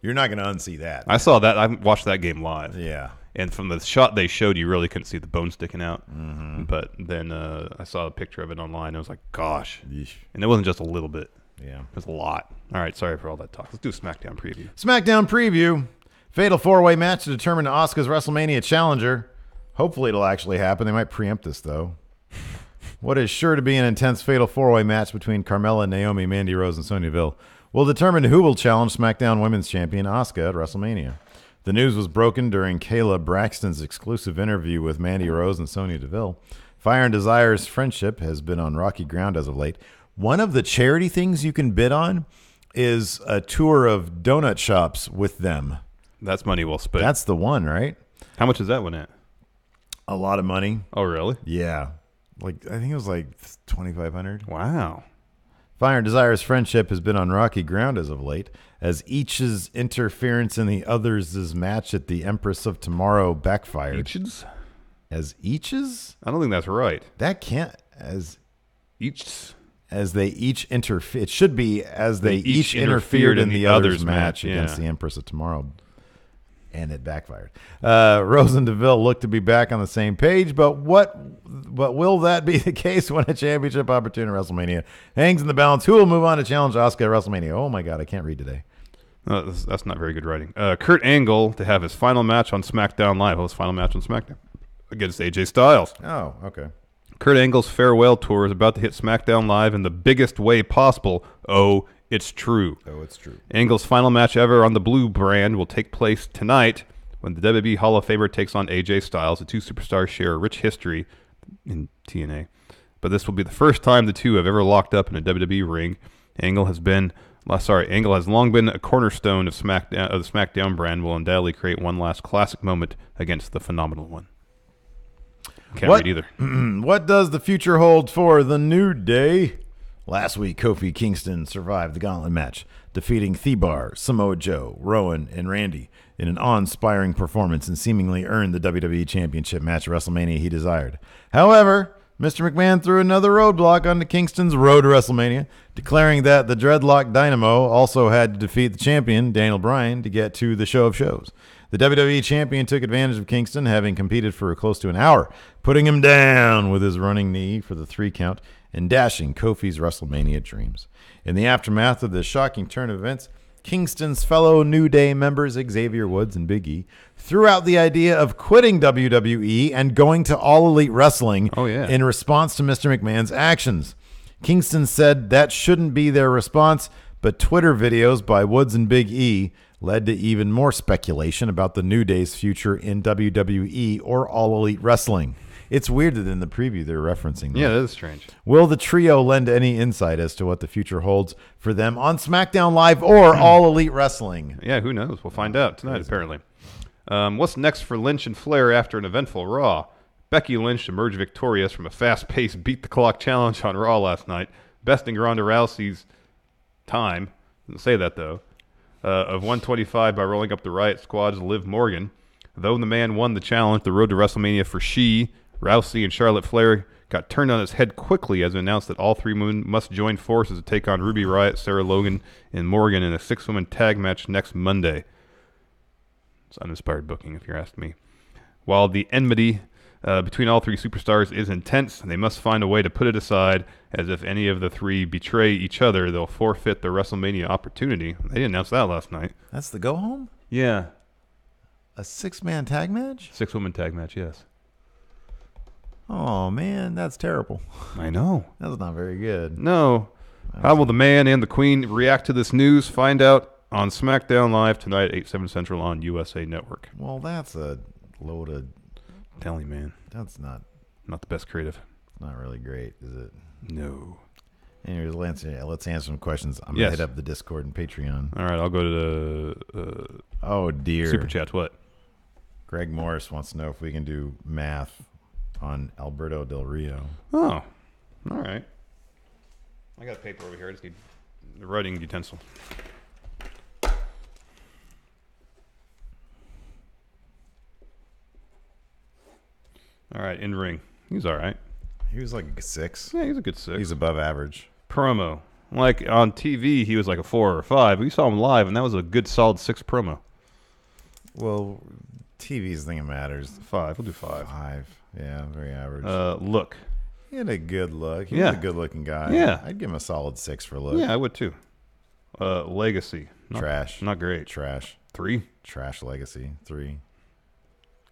You're not going to unsee that. I saw that. I watched that game live. Yeah. And from the shot they showed, you really couldn't see the bone sticking out. Mm-hmm. But then I saw a picture of it online. And I was like, gosh. Yeesh. And it wasn't just a little bit. Yeah. It was a lot. All right, sorry for all that talk. Let's do a SmackDown preview. SmackDown preview. Fatal 4-way match to determine Asuka's WrestleMania challenger. Hopefully it'll actually happen. They might preempt this, though. What is sure to be an intense Fatal 4-way match between Carmella, Naomi, Mandy Rose, and Sonya Deville will determine who will challenge SmackDown Women's Champion Asuka at WrestleMania. The news was broken during Kayla Braxton's exclusive interview with Mandy Rose and Sonya Deville. Fire and Desire's friendship has been on rocky ground as of late. One of the charity things you can bid on is a tour of donut shops with them. That's money well spent. That's the one, right? How much is that one at? A lot of money. Oh, really? Yeah. I think it was like $2,500. Wow. Fire and Desire's friendship has been on rocky ground as of late, as each's interference in the other's match at the Empress of Tomorrow backfired. Each's? As each's? I don't think that's right. That can't as each's. As they each interfere. It should be as they each interfered in the other's match against the Empress of Tomorrow. And it backfired. Rose and Deville look to be back on the same page, but will that be the case when a championship opportunity at WrestleMania hangs in the balance? Who will move on to challenge Asuka at WrestleMania? Oh my God, I can't read today. That's not very good writing. Kurt Angle to have his final match on SmackDown Live. His final match on SmackDown against AJ Styles. Oh, okay. Kurt Angle's farewell tour is about to hit SmackDown Live in the biggest way possible. Oh, it's true. Oh, it's true. Angle's final match ever on the Blue brand will take place tonight when the WWE Hall of Famer takes on AJ Styles. The two superstars share a rich history in TNA, but this will be the first time the two have ever locked up in a WWE ring. Angle has long been a cornerstone of the SmackDown brand. Will undoubtedly create one last classic moment against the Phenomenal One. Can't read either. What does the future hold for the New Day? Last week, Kofi Kingston survived the gauntlet match, defeating Thebar, Samoa Joe, Rowan, and Randy in an awe-inspiring performance and seemingly earned the WWE Championship match at WrestleMania he desired. However, Mr. McMahon threw another roadblock onto Kingston's road to WrestleMania, declaring that the Dreadlock Dynamo also had to defeat the champion, Daniel Bryan, to get to the show of shows. The WWE champion took advantage of Kingston, having competed for close to an hour, putting him down with his running knee for the 3 count and dashing Kofi's WrestleMania dreams. In the aftermath of this shocking turn of events, Kingston's fellow New Day members, Xavier Woods and Big E, threw out the idea of quitting WWE and going to All Elite Wrestling in response to Mr. McMahon's actions. Kingston said that shouldn't be their response, but Twitter videos by Woods and Big E led to even more speculation about the New Day's future in WWE or All Elite Wrestling. It's weird that in the preview they're referencing that. Yeah, that is strange. Will the trio lend any insight as to what the future holds for them on SmackDown Live or All Elite Wrestling? Yeah, who knows? We'll find out tonight, apparently. What's next for Lynch and Flair after an eventful Raw? Becky Lynch emerged victorious from a fast-paced beat-the-clock challenge on Raw last night, besting Ronda Rousey's time, didn't say that though, of 125 by rolling up the Riot Squad's Liv Morgan. Though the man won the challenge, the road to WrestleMania for Rousey and Charlotte Flair got turned on its head quickly as it announced that all three women must join forces to take on Ruby Riott, Sarah Logan, and Morgan in a 6-woman tag match next Monday. It's uninspired booking, if you're asking me. While the enmity between all three superstars is intense, they must find a way to put it aside, as if any of the three betray each other, they'll forfeit their WrestleMania opportunity. They didn't announce that last night. That's the go-home? Yeah. A 6-man tag match? 6-woman tag match, yes. Oh, man, that's terrible. I know. That's not very good. No. How will the man and the queen react to this news? Find out on SmackDown Live tonight at 8, 7 Central on USA Network. Well, that's a loaded... Tell you, man. That's not the best creative. Not really great, is it? No. Anyways, let's answer some questions. I'm going to hit up the Discord and Patreon. All right, I'll go to the... oh, dear. Super Chats, what? Greg Morris wants to know if we can do math on Alberto Del Rio. Oh, all right. I got paper over here. I just need the writing utensil. All right, in ring. He's all right. He was like a 6. Yeah, he's a good 6. He's above average. Promo. Like on TV, he was like a 4 or a 5. We saw him live, and that was a good, solid 6 promo. Well, TV's thing matters. 5. We'll do 5. 5. Yeah, very average. Look. He had a good look. He was a good-looking guy. Yeah. I'd give him a solid 6 for look. Yeah, I would too. Legacy. Trash. Not great. Trash. 3. Trash legacy. 3.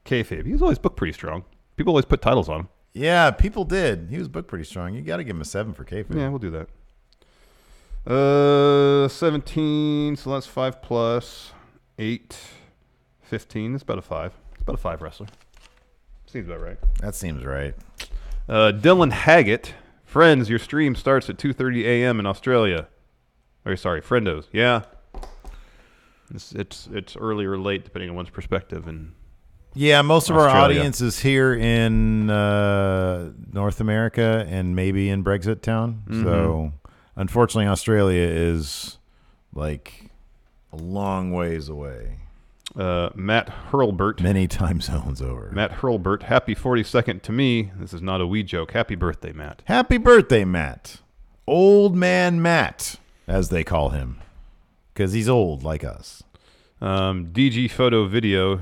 Kayfabe. He's always booked pretty strong. People always put titles on him. Yeah, people did. He was booked pretty strong. You got to give him a 7 for kayfabe. Yeah, we'll do that. 17, so that's 5 plus 8, 15. That's about a 5. It's about a 5 wrestler. Seems about right. That seems right. Dylan Haggett. Friends, your stream starts at 2:30 a.m. in Australia. Or sorry, Friendos. Yeah. It's early or late, depending on one's perspective. And yeah, most of Australia. our audience is here in North America and maybe in Brexit town. Mm-hmm. So, unfortunately, Australia is like a long ways away. Matt Hurlbert. Many time zones over. Matt Hurlbert. Happy 42nd to me. This is not a wee joke. Happy birthday, Matt. Happy birthday, Matt. Old man Matt, as they call him. Because he's old like us. DG Photo Video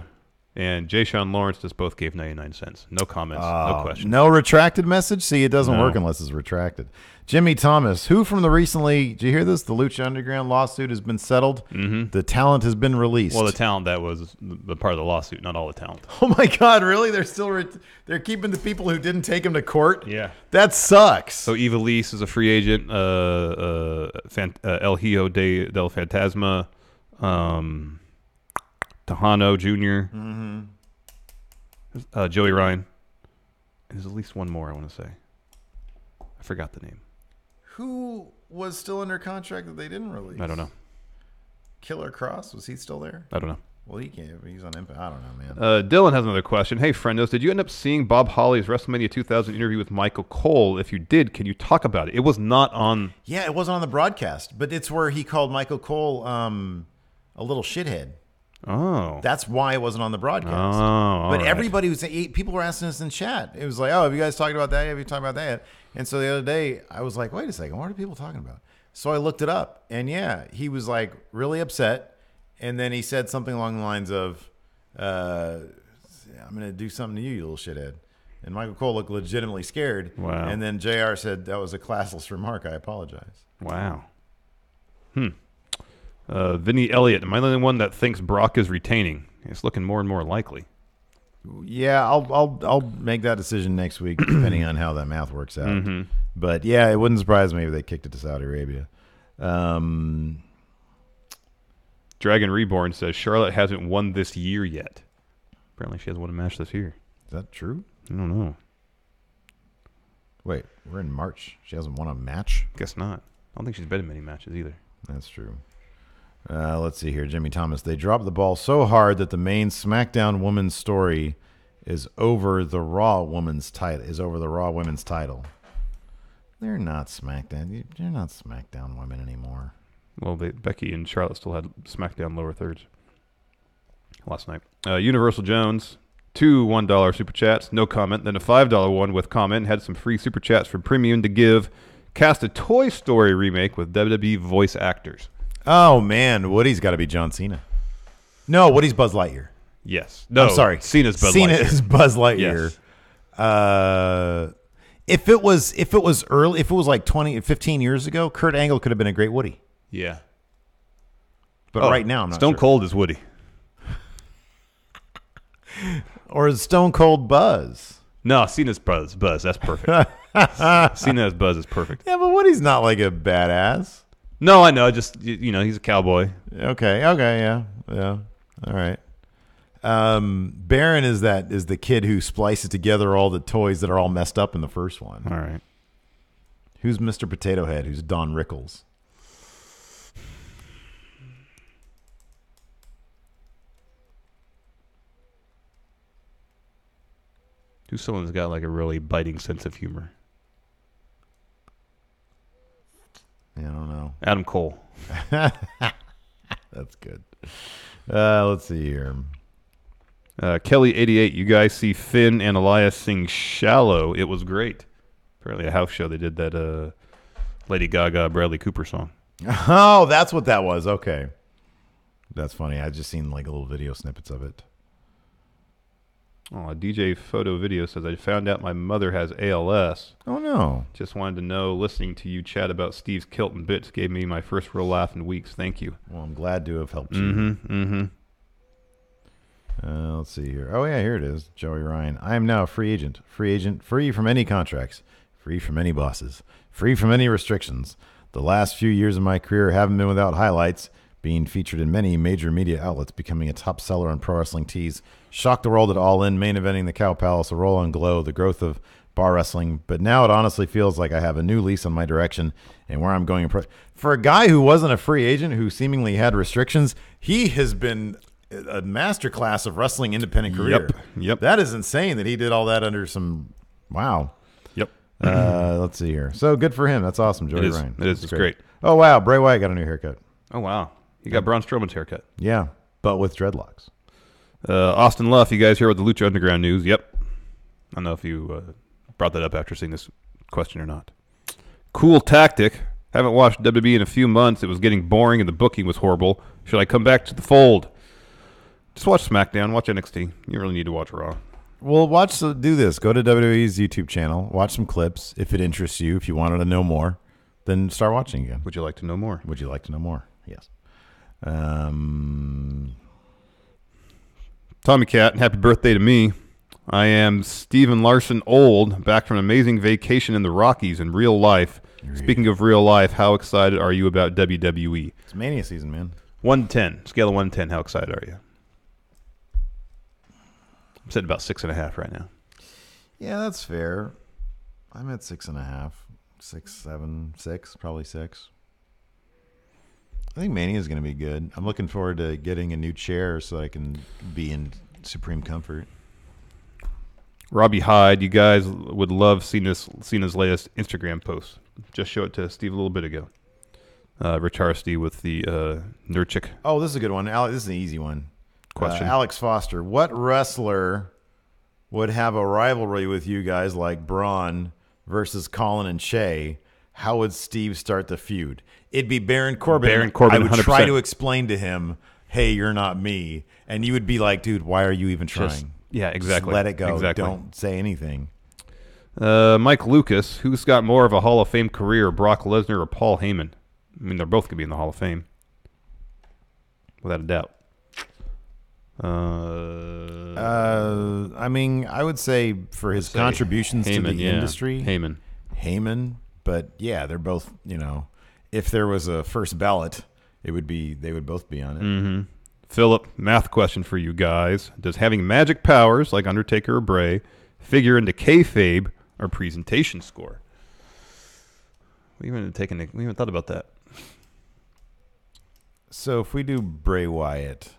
and Jay Sean Lawrence just both gave 99 cents. No comments, no questions. No retracted message? See, it doesn't work unless it's retracted. Jimmy Thomas, who from the recently, did you hear this? The Lucha Underground lawsuit has been settled. Mm-hmm. The talent has been released. Well, the talent, that was the part of the lawsuit, not all the talent. Oh my God, really? They're still they're keeping the people who didn't take him to court? Yeah. That sucks. So Eva Lise is a free agent. El Hijo del Fantasma. Tejano Jr. Mm-hmm. Joey Ryan. There's at least one more I want to say. I forgot the name. Who was still under contract that they didn't release? I don't know. Killer Cross, was he still there? I don't know. Well, he can't. He's on Impact. I don't know, man. Dylan has another question. Hey, friendos, did you end up seeing Bob Holly's WrestleMania 2000 interview with Michael Cole? If you did, can you talk about it? It was not on... Yeah, it wasn't on the broadcast, but it's where he called Michael Cole a little shithead. Oh. That's why it wasn't on the broadcast. Oh, but everybody was... People were asking us in chat. It was like, oh, have you guys talked about that? Have you talked about that? And so the other day, I was like, wait a second, what are people talking about? So I looked it up, and yeah, he was like really upset, and then he said something along the lines of, I'm going to do something to you, you little shithead. And Michael Cole looked legitimately scared. Wow. And then JR said, that was a classless remark. I apologize. Wow. Vinny Elliott, am I the only one that thinks Brock is retaining? It's looking more and more likely. Yeah, I'll make that decision next week, depending on how that math works out. Mm-hmm. But yeah, it wouldn't surprise me if they kicked it to Saudi Arabia. Dragon Reborn says Charlotte hasn't won this year yet. Apparently, she hasn't won a match this year. Is that true? I don't know. Wait, we're in March. She hasn't won a match? Guess not. I don't think she's been in many matches either. That's true. Let's see here. Jimmy Thomas. They dropped the ball so hard that the main SmackDown women's story is over the Raw women's title. They're not SmackDown. They're not SmackDown women anymore. Well, Becky and Charlotte still had SmackDown lower thirds last night. Universal Jones, 2 $1 super chats, no comment. Then a $5 one with comment. Had some free super chats from Premium to give. Cast a Toy Story remake with WWE voice actors. Oh, man. Woody's got to be John Cena. No, Woody's Buzz Lightyear. Yes. No, I'm sorry. Cena's Buzz Lightyear. Cena is Buzz Lightyear. Yes. If it was early, if it was like 15 years ago, Kurt Angle could have been a great Woody. Yeah. But right now, I'm not Stone sure. Cold is Woody. Or is Stone Cold Buzz? No, Cena's Buzz. That's perfect. Cena's Buzz is perfect. Yeah, but Woody's not like a badass. No, I know. Just, he's a cowboy. Okay, yeah. All right. Baron is the kid who splices together all the toys that are all messed up in the first one. All right. Who's Mr. Potato Head? Who's Don Rickles? Who's someone who's got like a really biting sense of humor? Yeah, I don't know. Adam Cole. That's good. Let's see here. Kelly88, you guys see Finn and Elias sing Shallow. It was great. Apparently a house show they did that Lady Gaga, Bradley Cooper song. Oh, that's what that was. Okay. That's funny. I just seen like a little video snippets of it. Oh, a DJ Photo Video says, I found out my mother has ALS. Oh, no. Just wanted to know, listening to you chat about Steve's kilt and bits gave me my first real laugh in weeks. Thank you. Well, I'm glad to have helped you. Mm-hmm. Let's see here. Oh, yeah, here it is. Joey Ryan. I am now a free agent, free from any contracts, free from any bosses, free from any restrictions. The last few years of my career haven't been without highlights, being featured in many major media outlets, becoming a top seller on Pro Wrestling Tees, shocked the world at All In, main eventing the Cow Palace, a roll on Glow, the growth of bar wrestling. But now it honestly feels like I have a new lease on my direction and where I'm going. For a guy who wasn't a free agent, who seemingly had restrictions, he has been a masterclass of wrestling independent career. Yep. That is insane that he did all that under some, wow. Yep. Let's see here. So good for him. That's awesome, Joey Ryan. It is. It's great. Oh, wow. Bray Wyatt got a new haircut. Oh, wow. You got Braun Strowman's haircut. Yeah, but with dreadlocks. Austin Luff, you guys here with the Lucha Underground news? Yep. I don't know if you brought that up after seeing this question or not. Cool tactic. Haven't watched WWE in a few months. It was getting boring and the booking was horrible. Should I come back to the fold? Just watch SmackDown. Watch NXT. You really need to watch Raw. Well, do this. Go to WWE's YouTube channel. Watch some clips. If it interests you, if you wanted to know more, then start watching again. Would you like to know more? Would you like to know more? Yes. Tommy Cat, happy birthday to me. I am Steven Larson old, back from an amazing vacation in the Rockies in real life. Speaking of real life, how excited are you about WWE? It's Mania season, man. 1 to 10. Scale of 1 to 10, how excited are you? I'm sitting about 6.5 right now. Yeah, that's fair. I'm at 6.5. 6, 7, 6, probably 6. I think Mania is going to be good. I'm looking forward to getting a new chair so I can be in supreme comfort. Robbie Hyde, you guys would love Cena's latest Instagram post. Just show it to Steve a little bit ago. Rich Harsty with the Nurchik. Oh, this is a good one. Alex, this is an easy one. Question. Alex Foster, what wrestler would have a rivalry with you guys like Braun versus Colin and Shay? How would Steve start the feud? It'd be Baron Corbin. Baron Corbin, I would 100%. try to explain to him, hey, you're not me. And you would be like, dude, why are you even trying? Yeah, exactly. Just let it go. Exactly. Don't say anything. Mike Lucas, who's got more of a Hall of Fame career, Brock Lesnar or Paul Heyman? I mean, they're both going to be in the Hall of Fame. without a doubt. I mean, I would say for his contributions to the industry, Heyman. But yeah, they're both. If there was a first ballot, they would both be on it. Mm-hmm. Philip, math question for you guys: does having magic powers like Undertaker or Bray figure into kayfabe or presentation score? We haven't thought about that. So if we do Bray Wyatt,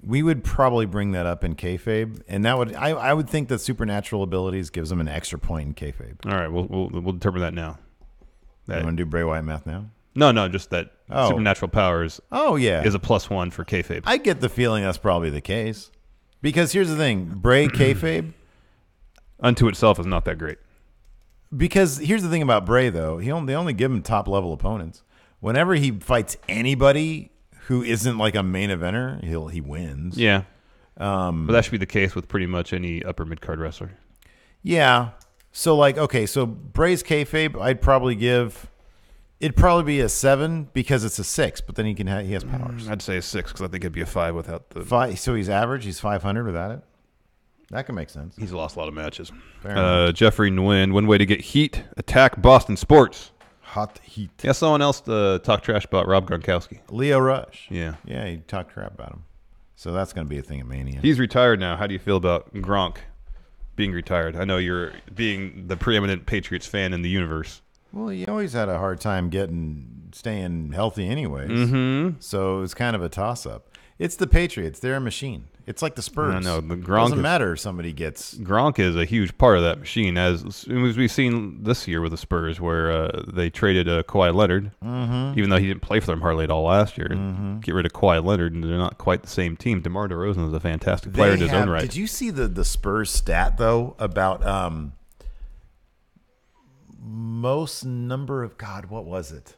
we would probably bring that up in kayfabe, and that would I would think that supernatural abilities gives them an extra point in kayfabe. All right, we'll determine that now. You want to do Bray Wyatt math now? No, just that supernatural powers. Oh yeah, is a +1 for kayfabe. I get the feeling that's probably the case, because here's the thing: Bray kayfabe unto itself is not that great. Because here's the thing about Bray, though, they only give him top level opponents. Whenever he fights anybody who isn't like a main eventer, he wins. Yeah, but that should be the case with pretty much any upper mid card wrestler. Yeah. So so Bray's kayfabe, it'd probably be a 7 because it's a 6, but then he has powers. I'd say a 6 because I think it'd be a 5 without the 5. So he's average. He's 500 without it. That can make sense. He's lost a lot of matches. Jeffrey Nguyen, one way to get heat: attack Boston sports. Hot heat. Yeah, someone else talk trash about Rob Gronkowski. Leo Rush. Yeah, he talked crap about him. So that's going to be a thing at Mania. He's retired now. How do you feel about Gronk being retired? I know you're being the preeminent Patriots fan in the universe. Well, he always had a hard time staying healthy anyways. Mm-hmm. So it's kind of a toss-up. It's the Patriots. They're a machine. It's like the Spurs. I know. It doesn't matter if somebody gets... Gronk is a huge part of that machine, as we've seen this year with the Spurs, where they traded Kawhi Leonard, even though he didn't play for them hardly at all last year. Get rid of Kawhi Leonard, and they're not quite the same team. DeMar DeRozan is a fantastic player in his own right. Did you see the Spurs stat, though, about most number of... God, what was it?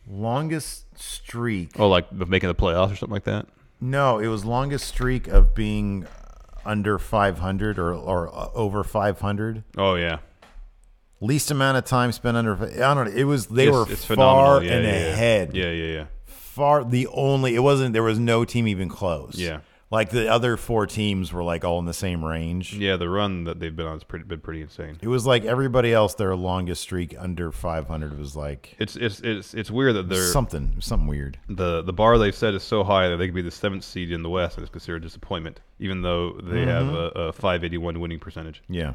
Longest streak. Oh, like making the playoffs or something like that? No, it was longest streak of being under 500 or over 500. Oh yeah. Least amount of time spent under. I don't know. It was they were far and ahead. Yeah. Far it wasn't. There was no team even close. Yeah. Like the other 4 teams were like all in the same range. Yeah, the run that they've been on has been pretty insane. It was like everybody else. Their longest streak under 500 was like it's weird that they're something weird. The bar they've set is so high that they could be the 7th seed in the West, and it's considered a disappointment, even though they have a 581 winning percentage. Yeah.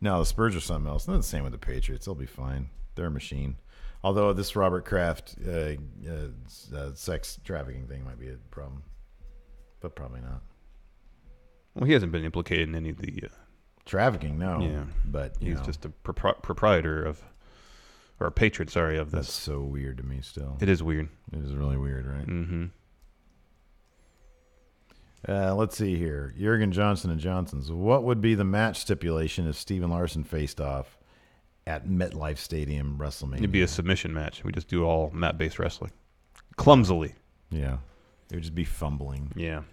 No, the Spurs are something else. Not the same with the Patriots. They'll be fine. They're a machine. Although this Robert Kraft sex trafficking thing might be a problem. But probably not. Well, he hasn't been implicated in any of the trafficking, no. Yeah, but he's just a proprietor of, or a patron, sorry, of this. That's so weird to me. Still, it is weird. It is really weird, right? Mm-hmm. Let's see here. Jurgen Johnson and Johnson's. What would be the match stipulation if Steve and Larson faced off at MetLife Stadium WrestleMania? It'd be a submission match. We just do all mat-based wrestling, clumsily. Yeah. It would just be fumbling. Yeah.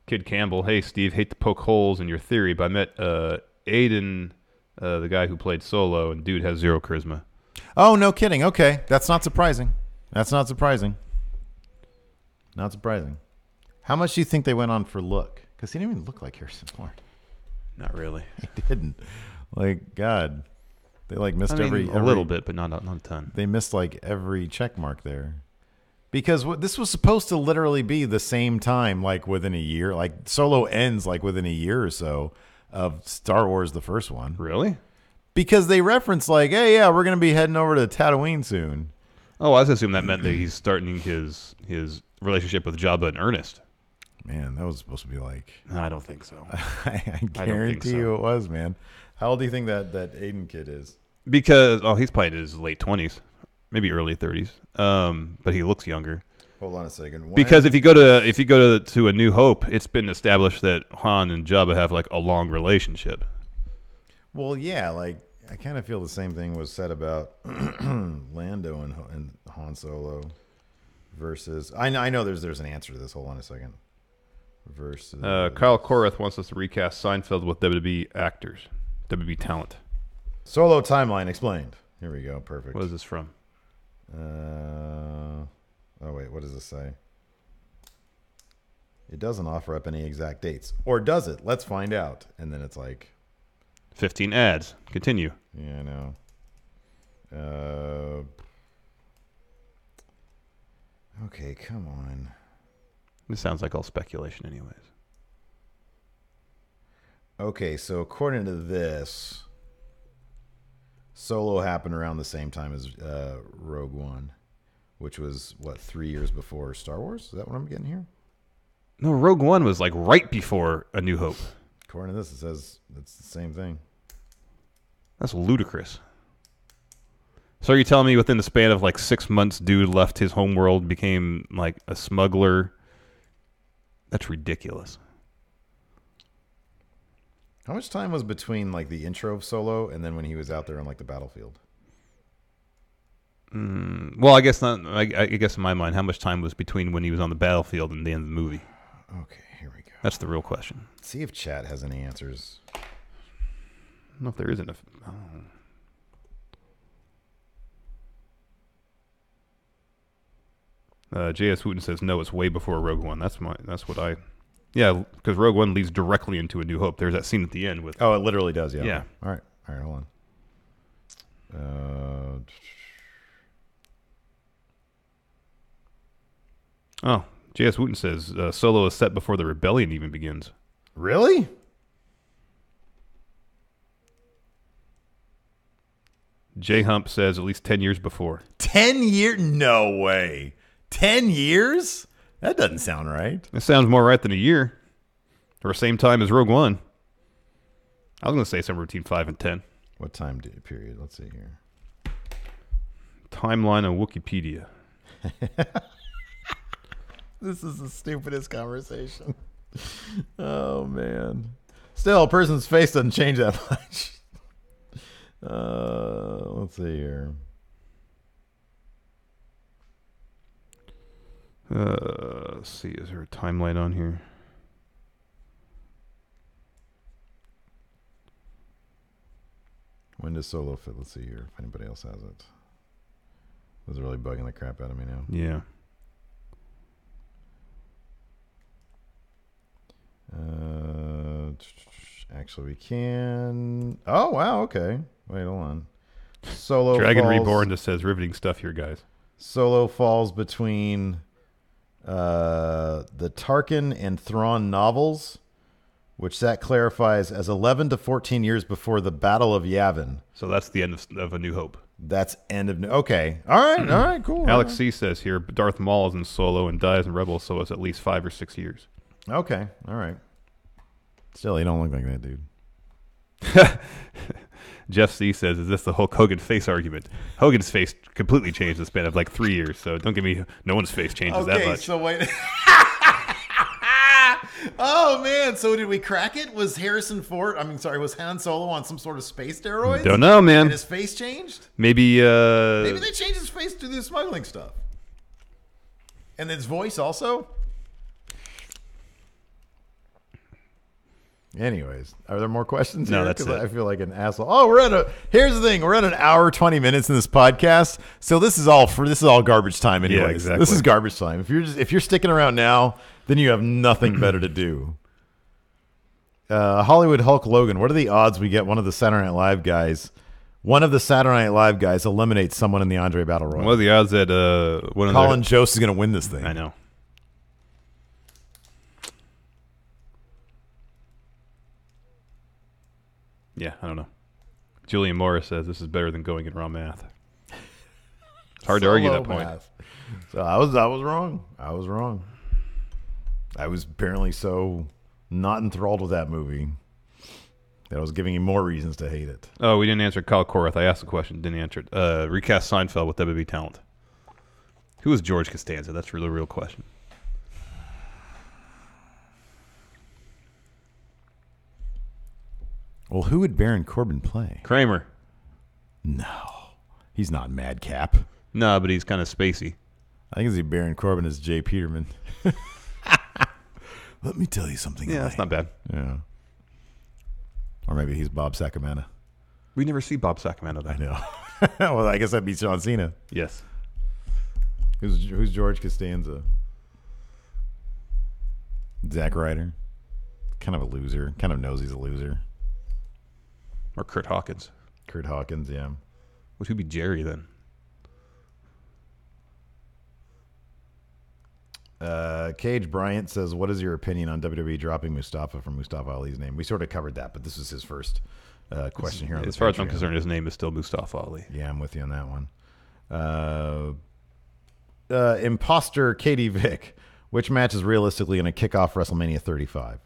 Kid Campbell, hey, Steve, hate to poke holes in your theory, but I met Aiden, the guy who played Solo, and dude has 0 charisma. Oh, no kidding. Okay. That's not surprising. Not surprising. How much do you think they went on for look? Because he didn't even look like Harrison Ford. Not really. He didn't. Like, God. They missed every little bit, but not a ton. They missed every check mark there. Because this was supposed to literally be the same time, within a year. Solo ends within a year or so of Star Wars, the first one. Really? Because they reference hey, yeah, we're going to be heading over to Tatooine soon. Oh, I was assuming that meant that he's starting his relationship with Jabba in earnest. Man, that was supposed to be No, I don't think so. I guarantee you it was, man. How old do you think that Aiden kid is? Because he's probably in his late 20s. Maybe early 30s, but he looks younger. Hold on a second. Because if you go to A New Hope, it's been established that Han and Jabba have a long relationship. Well, yeah, I kind of feel the same thing was said about Lando and Han Solo versus. I know there's an answer to this. Hold on a second. Versus Kyle Korath wants us to recast Seinfeld with WWE actors, WWE talent. Solo timeline explained. Here we go. Perfect. What is this from? Oh, wait, what does this say? It doesn't offer up any exact dates. Or does it? Let's find out. And then it's like... 15 ads. Continue. Yeah, I know. Okay, come on. This sounds like all speculation anyways. Okay, so according to this, Solo happened around the same time as Rogue One, which was, 3 years before Star Wars? Is that what I'm getting here? No, Rogue One was like right before A New Hope. According to this, it says it's the same thing. That's ludicrous. So are you telling me within the span of like 6 months, dude left his homeworld, became like a smuggler? That's ridiculous. How much time was between like the intro of Solo and then when he was out there on like the battlefield? Well, I guess not. I guess in my mind, how much time was between when he was on the battlefield and the end of the movie? Okay, here we go. That's the real question. Let's see if chat has any answers. I don't know if there is enough. J.S. Wooten says no, it's way before Rogue One. That's what I. Yeah, because Rogue One leads directly into A New Hope. There's that scene at the end with. Oh, it literally does. Yeah. Yeah. All right, hold on. Oh, J.S. Wooten says Solo is set before the rebellion even begins. Really? J Hump says at least 10 years before. 10 years? No way. 10 years? That doesn't sound right. It sounds more right than a year. Or same time as Rogue One. I was going to say somewhere between 5 and 10. What time period? Let's see here. Timeline on Wikipedia. This is the stupidest conversation. Oh, man. Still, a person's face doesn't change that much. Let's see here. Let's see. Is there a timeline on here? When does Solo fit? Let's see here if anybody else has it. This is really bugging the crap out of me now. Yeah. Actually, we can. Oh, wow. Okay. Wait, hold on. Solo Dragon falls, Reborn just says riveting stuff here, guys. Solo falls between the Tarkin and Thrawn novels, which that clarifies as 11 to 14 years before the Battle of Yavin. So that's the end of A New Hope. That's end of... Okay. All right, cool. Alex C. says here, Darth Maul is in Solo and dies in Rebels, so it's at least 5 or 6 years. Okay, all right. Still, you don't look like that, dude. Jeff C. says, is this the Hulk Hogan face argument? Hogan's face completely changed in the span of like 3 years, so don't give me... No one's face changes that much. So wait... Oh, man. So did we crack it? Was was Han Solo on some sort of space steroids? Don't know, man. And his face changed? Maybe they changed his face to do smuggling stuff. And his voice also? Anyways, are there more questions? No, here? that's it. I feel like an asshole. Oh, here's the thing. We're at an hour, 20 minutes in this podcast. So this is all garbage time anyways. Yeah, exactly. This is garbage time. If you're sticking around now, then you have nothing better to do. Hollywood Hulk Logan, what are the odds we get one of the Saturday Night Live guys eliminates someone in the Andre Battle Royal? What are the odds that Colin Jost is going to win this thing? I know. Yeah, I don't know. Julian Morris says this is better than going in raw math. It's hard to argue that point. So I was wrong. I was wrong. I was apparently so not enthralled with that movie that I was giving you more reasons to hate it. Oh, we didn't answer Kyle Korath. I asked the question, didn't answer it. Recast Seinfeld with WWE talent. Who is George Costanza? That's really a real question. Well, who would Baron Corbin play? Kramer. No. He's not Madcap. No, but he's kind of spacey. I think it's Baron Corbin as Jay Peterman. Let me tell you something. Yeah, that's not bad. Yeah. Or maybe he's Bob Sacamana. We never see Bob Sacamano, though. I know. Well, I guess that'd be John Cena. Yes. Who's George Costanza? Zack Ryder. Kind of a loser. Kind of knows he's a loser. Or Kurt Hawkins. Kurt Hawkins, yeah. Which would be Jerry then. Cage Bryant says, what is your opinion on WWE dropping Mustafa from Mustafa Ali's name? We sort of covered that, but this was his first question here. As far as I'm concerned, his name is still Mustafa Ali. Yeah, I'm with you on that one. Imposter Katie Vick. Which match is realistically going to kick off WrestleMania 35?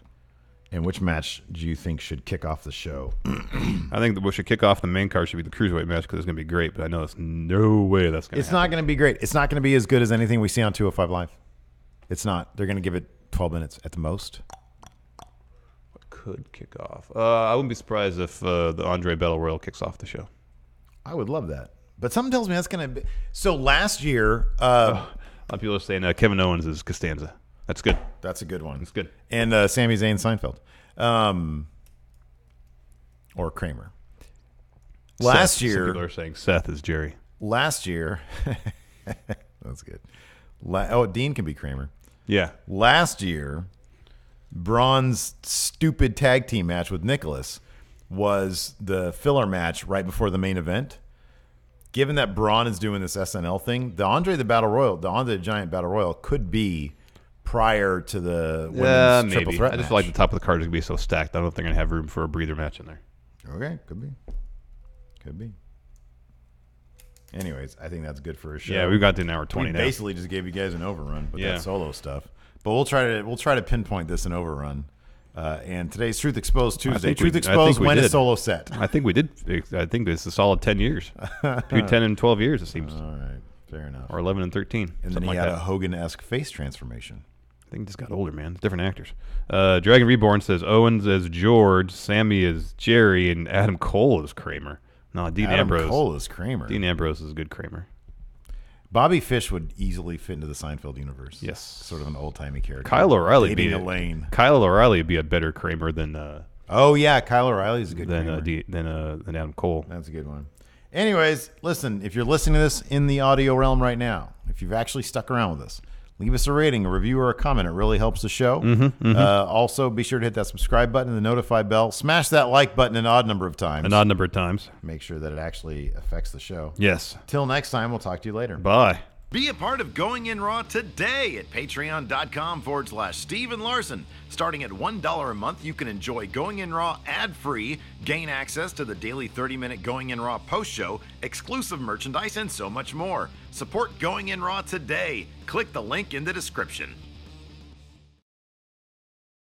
And which match do you think should kick off the show? I think what should kick off the main card should be the Cruiserweight match because it's going to be great, but I know there's no way that's going to happen. It's not going to be great. It's not going to be as good as anything we see on 205 Live. It's not. They're going to give it 12 minutes at the most. What could kick off? I wouldn't be surprised if the Andre Battle Royal kicks off the show. I would love that. But something tells me that's going to be... So last year... A lot of people are saying Kevin Owens is Costanza. That's good. That's a good one. That's good. And Sami Zayn Seinfeld. Or Kramer. Last year... Some people are saying Seth is Jerry. Last year... That's good. Dean can be Kramer. Yeah. Last year, Braun's stupid tag team match with Nicholas was the filler match right before the main event. Given that Braun is doing this SNL thing, the Andre the Giant Battle Royal could be prior to the women's triple threat I just match. feel like the top of the card is going to be so stacked. I don't think they're going to have room for a breather match in there. Okay, could be. Anyways, I think that's good for a show. Yeah, we've got to an hour 20 we now. basically just gave you guys an overrun, but Yeah. that solo stuff. But we'll try to pinpoint this an overrun. And today's Truth Exposed Tuesday. Truth Exposed when is solo set. I think we did. I think it's a solid 10 years. Between 10 and 12 years, it seems. All right, fair enough. Or 11 and 13. And then he had a Hogan-esque face transformation. I think he just got older, man. Different actors. Dragon Reborn says Owens as George, Sammy as Jerry, and Adam Cole as Kramer. No, Dean Ambrose. Adam Cole is Kramer. Dean Ambrose is a good Kramer. Bobby Fish would easily fit into the Seinfeld universe. Yes. Sort of an old-timey character. Kyle O'Reilly would dating Elaine. Kyle O'Reilly would be a better Kramer than oh yeah, Kyle O'Reilly's a good Kramer. than Adam Cole. That's a good one. Anyways, listen, if you're listening to this in the audio realm right now, if you've actually stuck around with us, leave us a rating, a review, or a comment. It really helps the show. Also, be sure to hit that subscribe button and the notify bell. Smash that like button an odd number of times. An odd number of times. Make sure that it actually affects the show. Yes. Till next time, we'll talk to you later. Bye. Be a part of Going In Raw today at patreon.com/Steve and Larson. Starting at $1 a month, you can enjoy Going In Raw ad-free, gain access to the daily 30-minute Going In Raw post-show, exclusive merchandise, and so much more. Support Going In Raw today. Click the link in the description.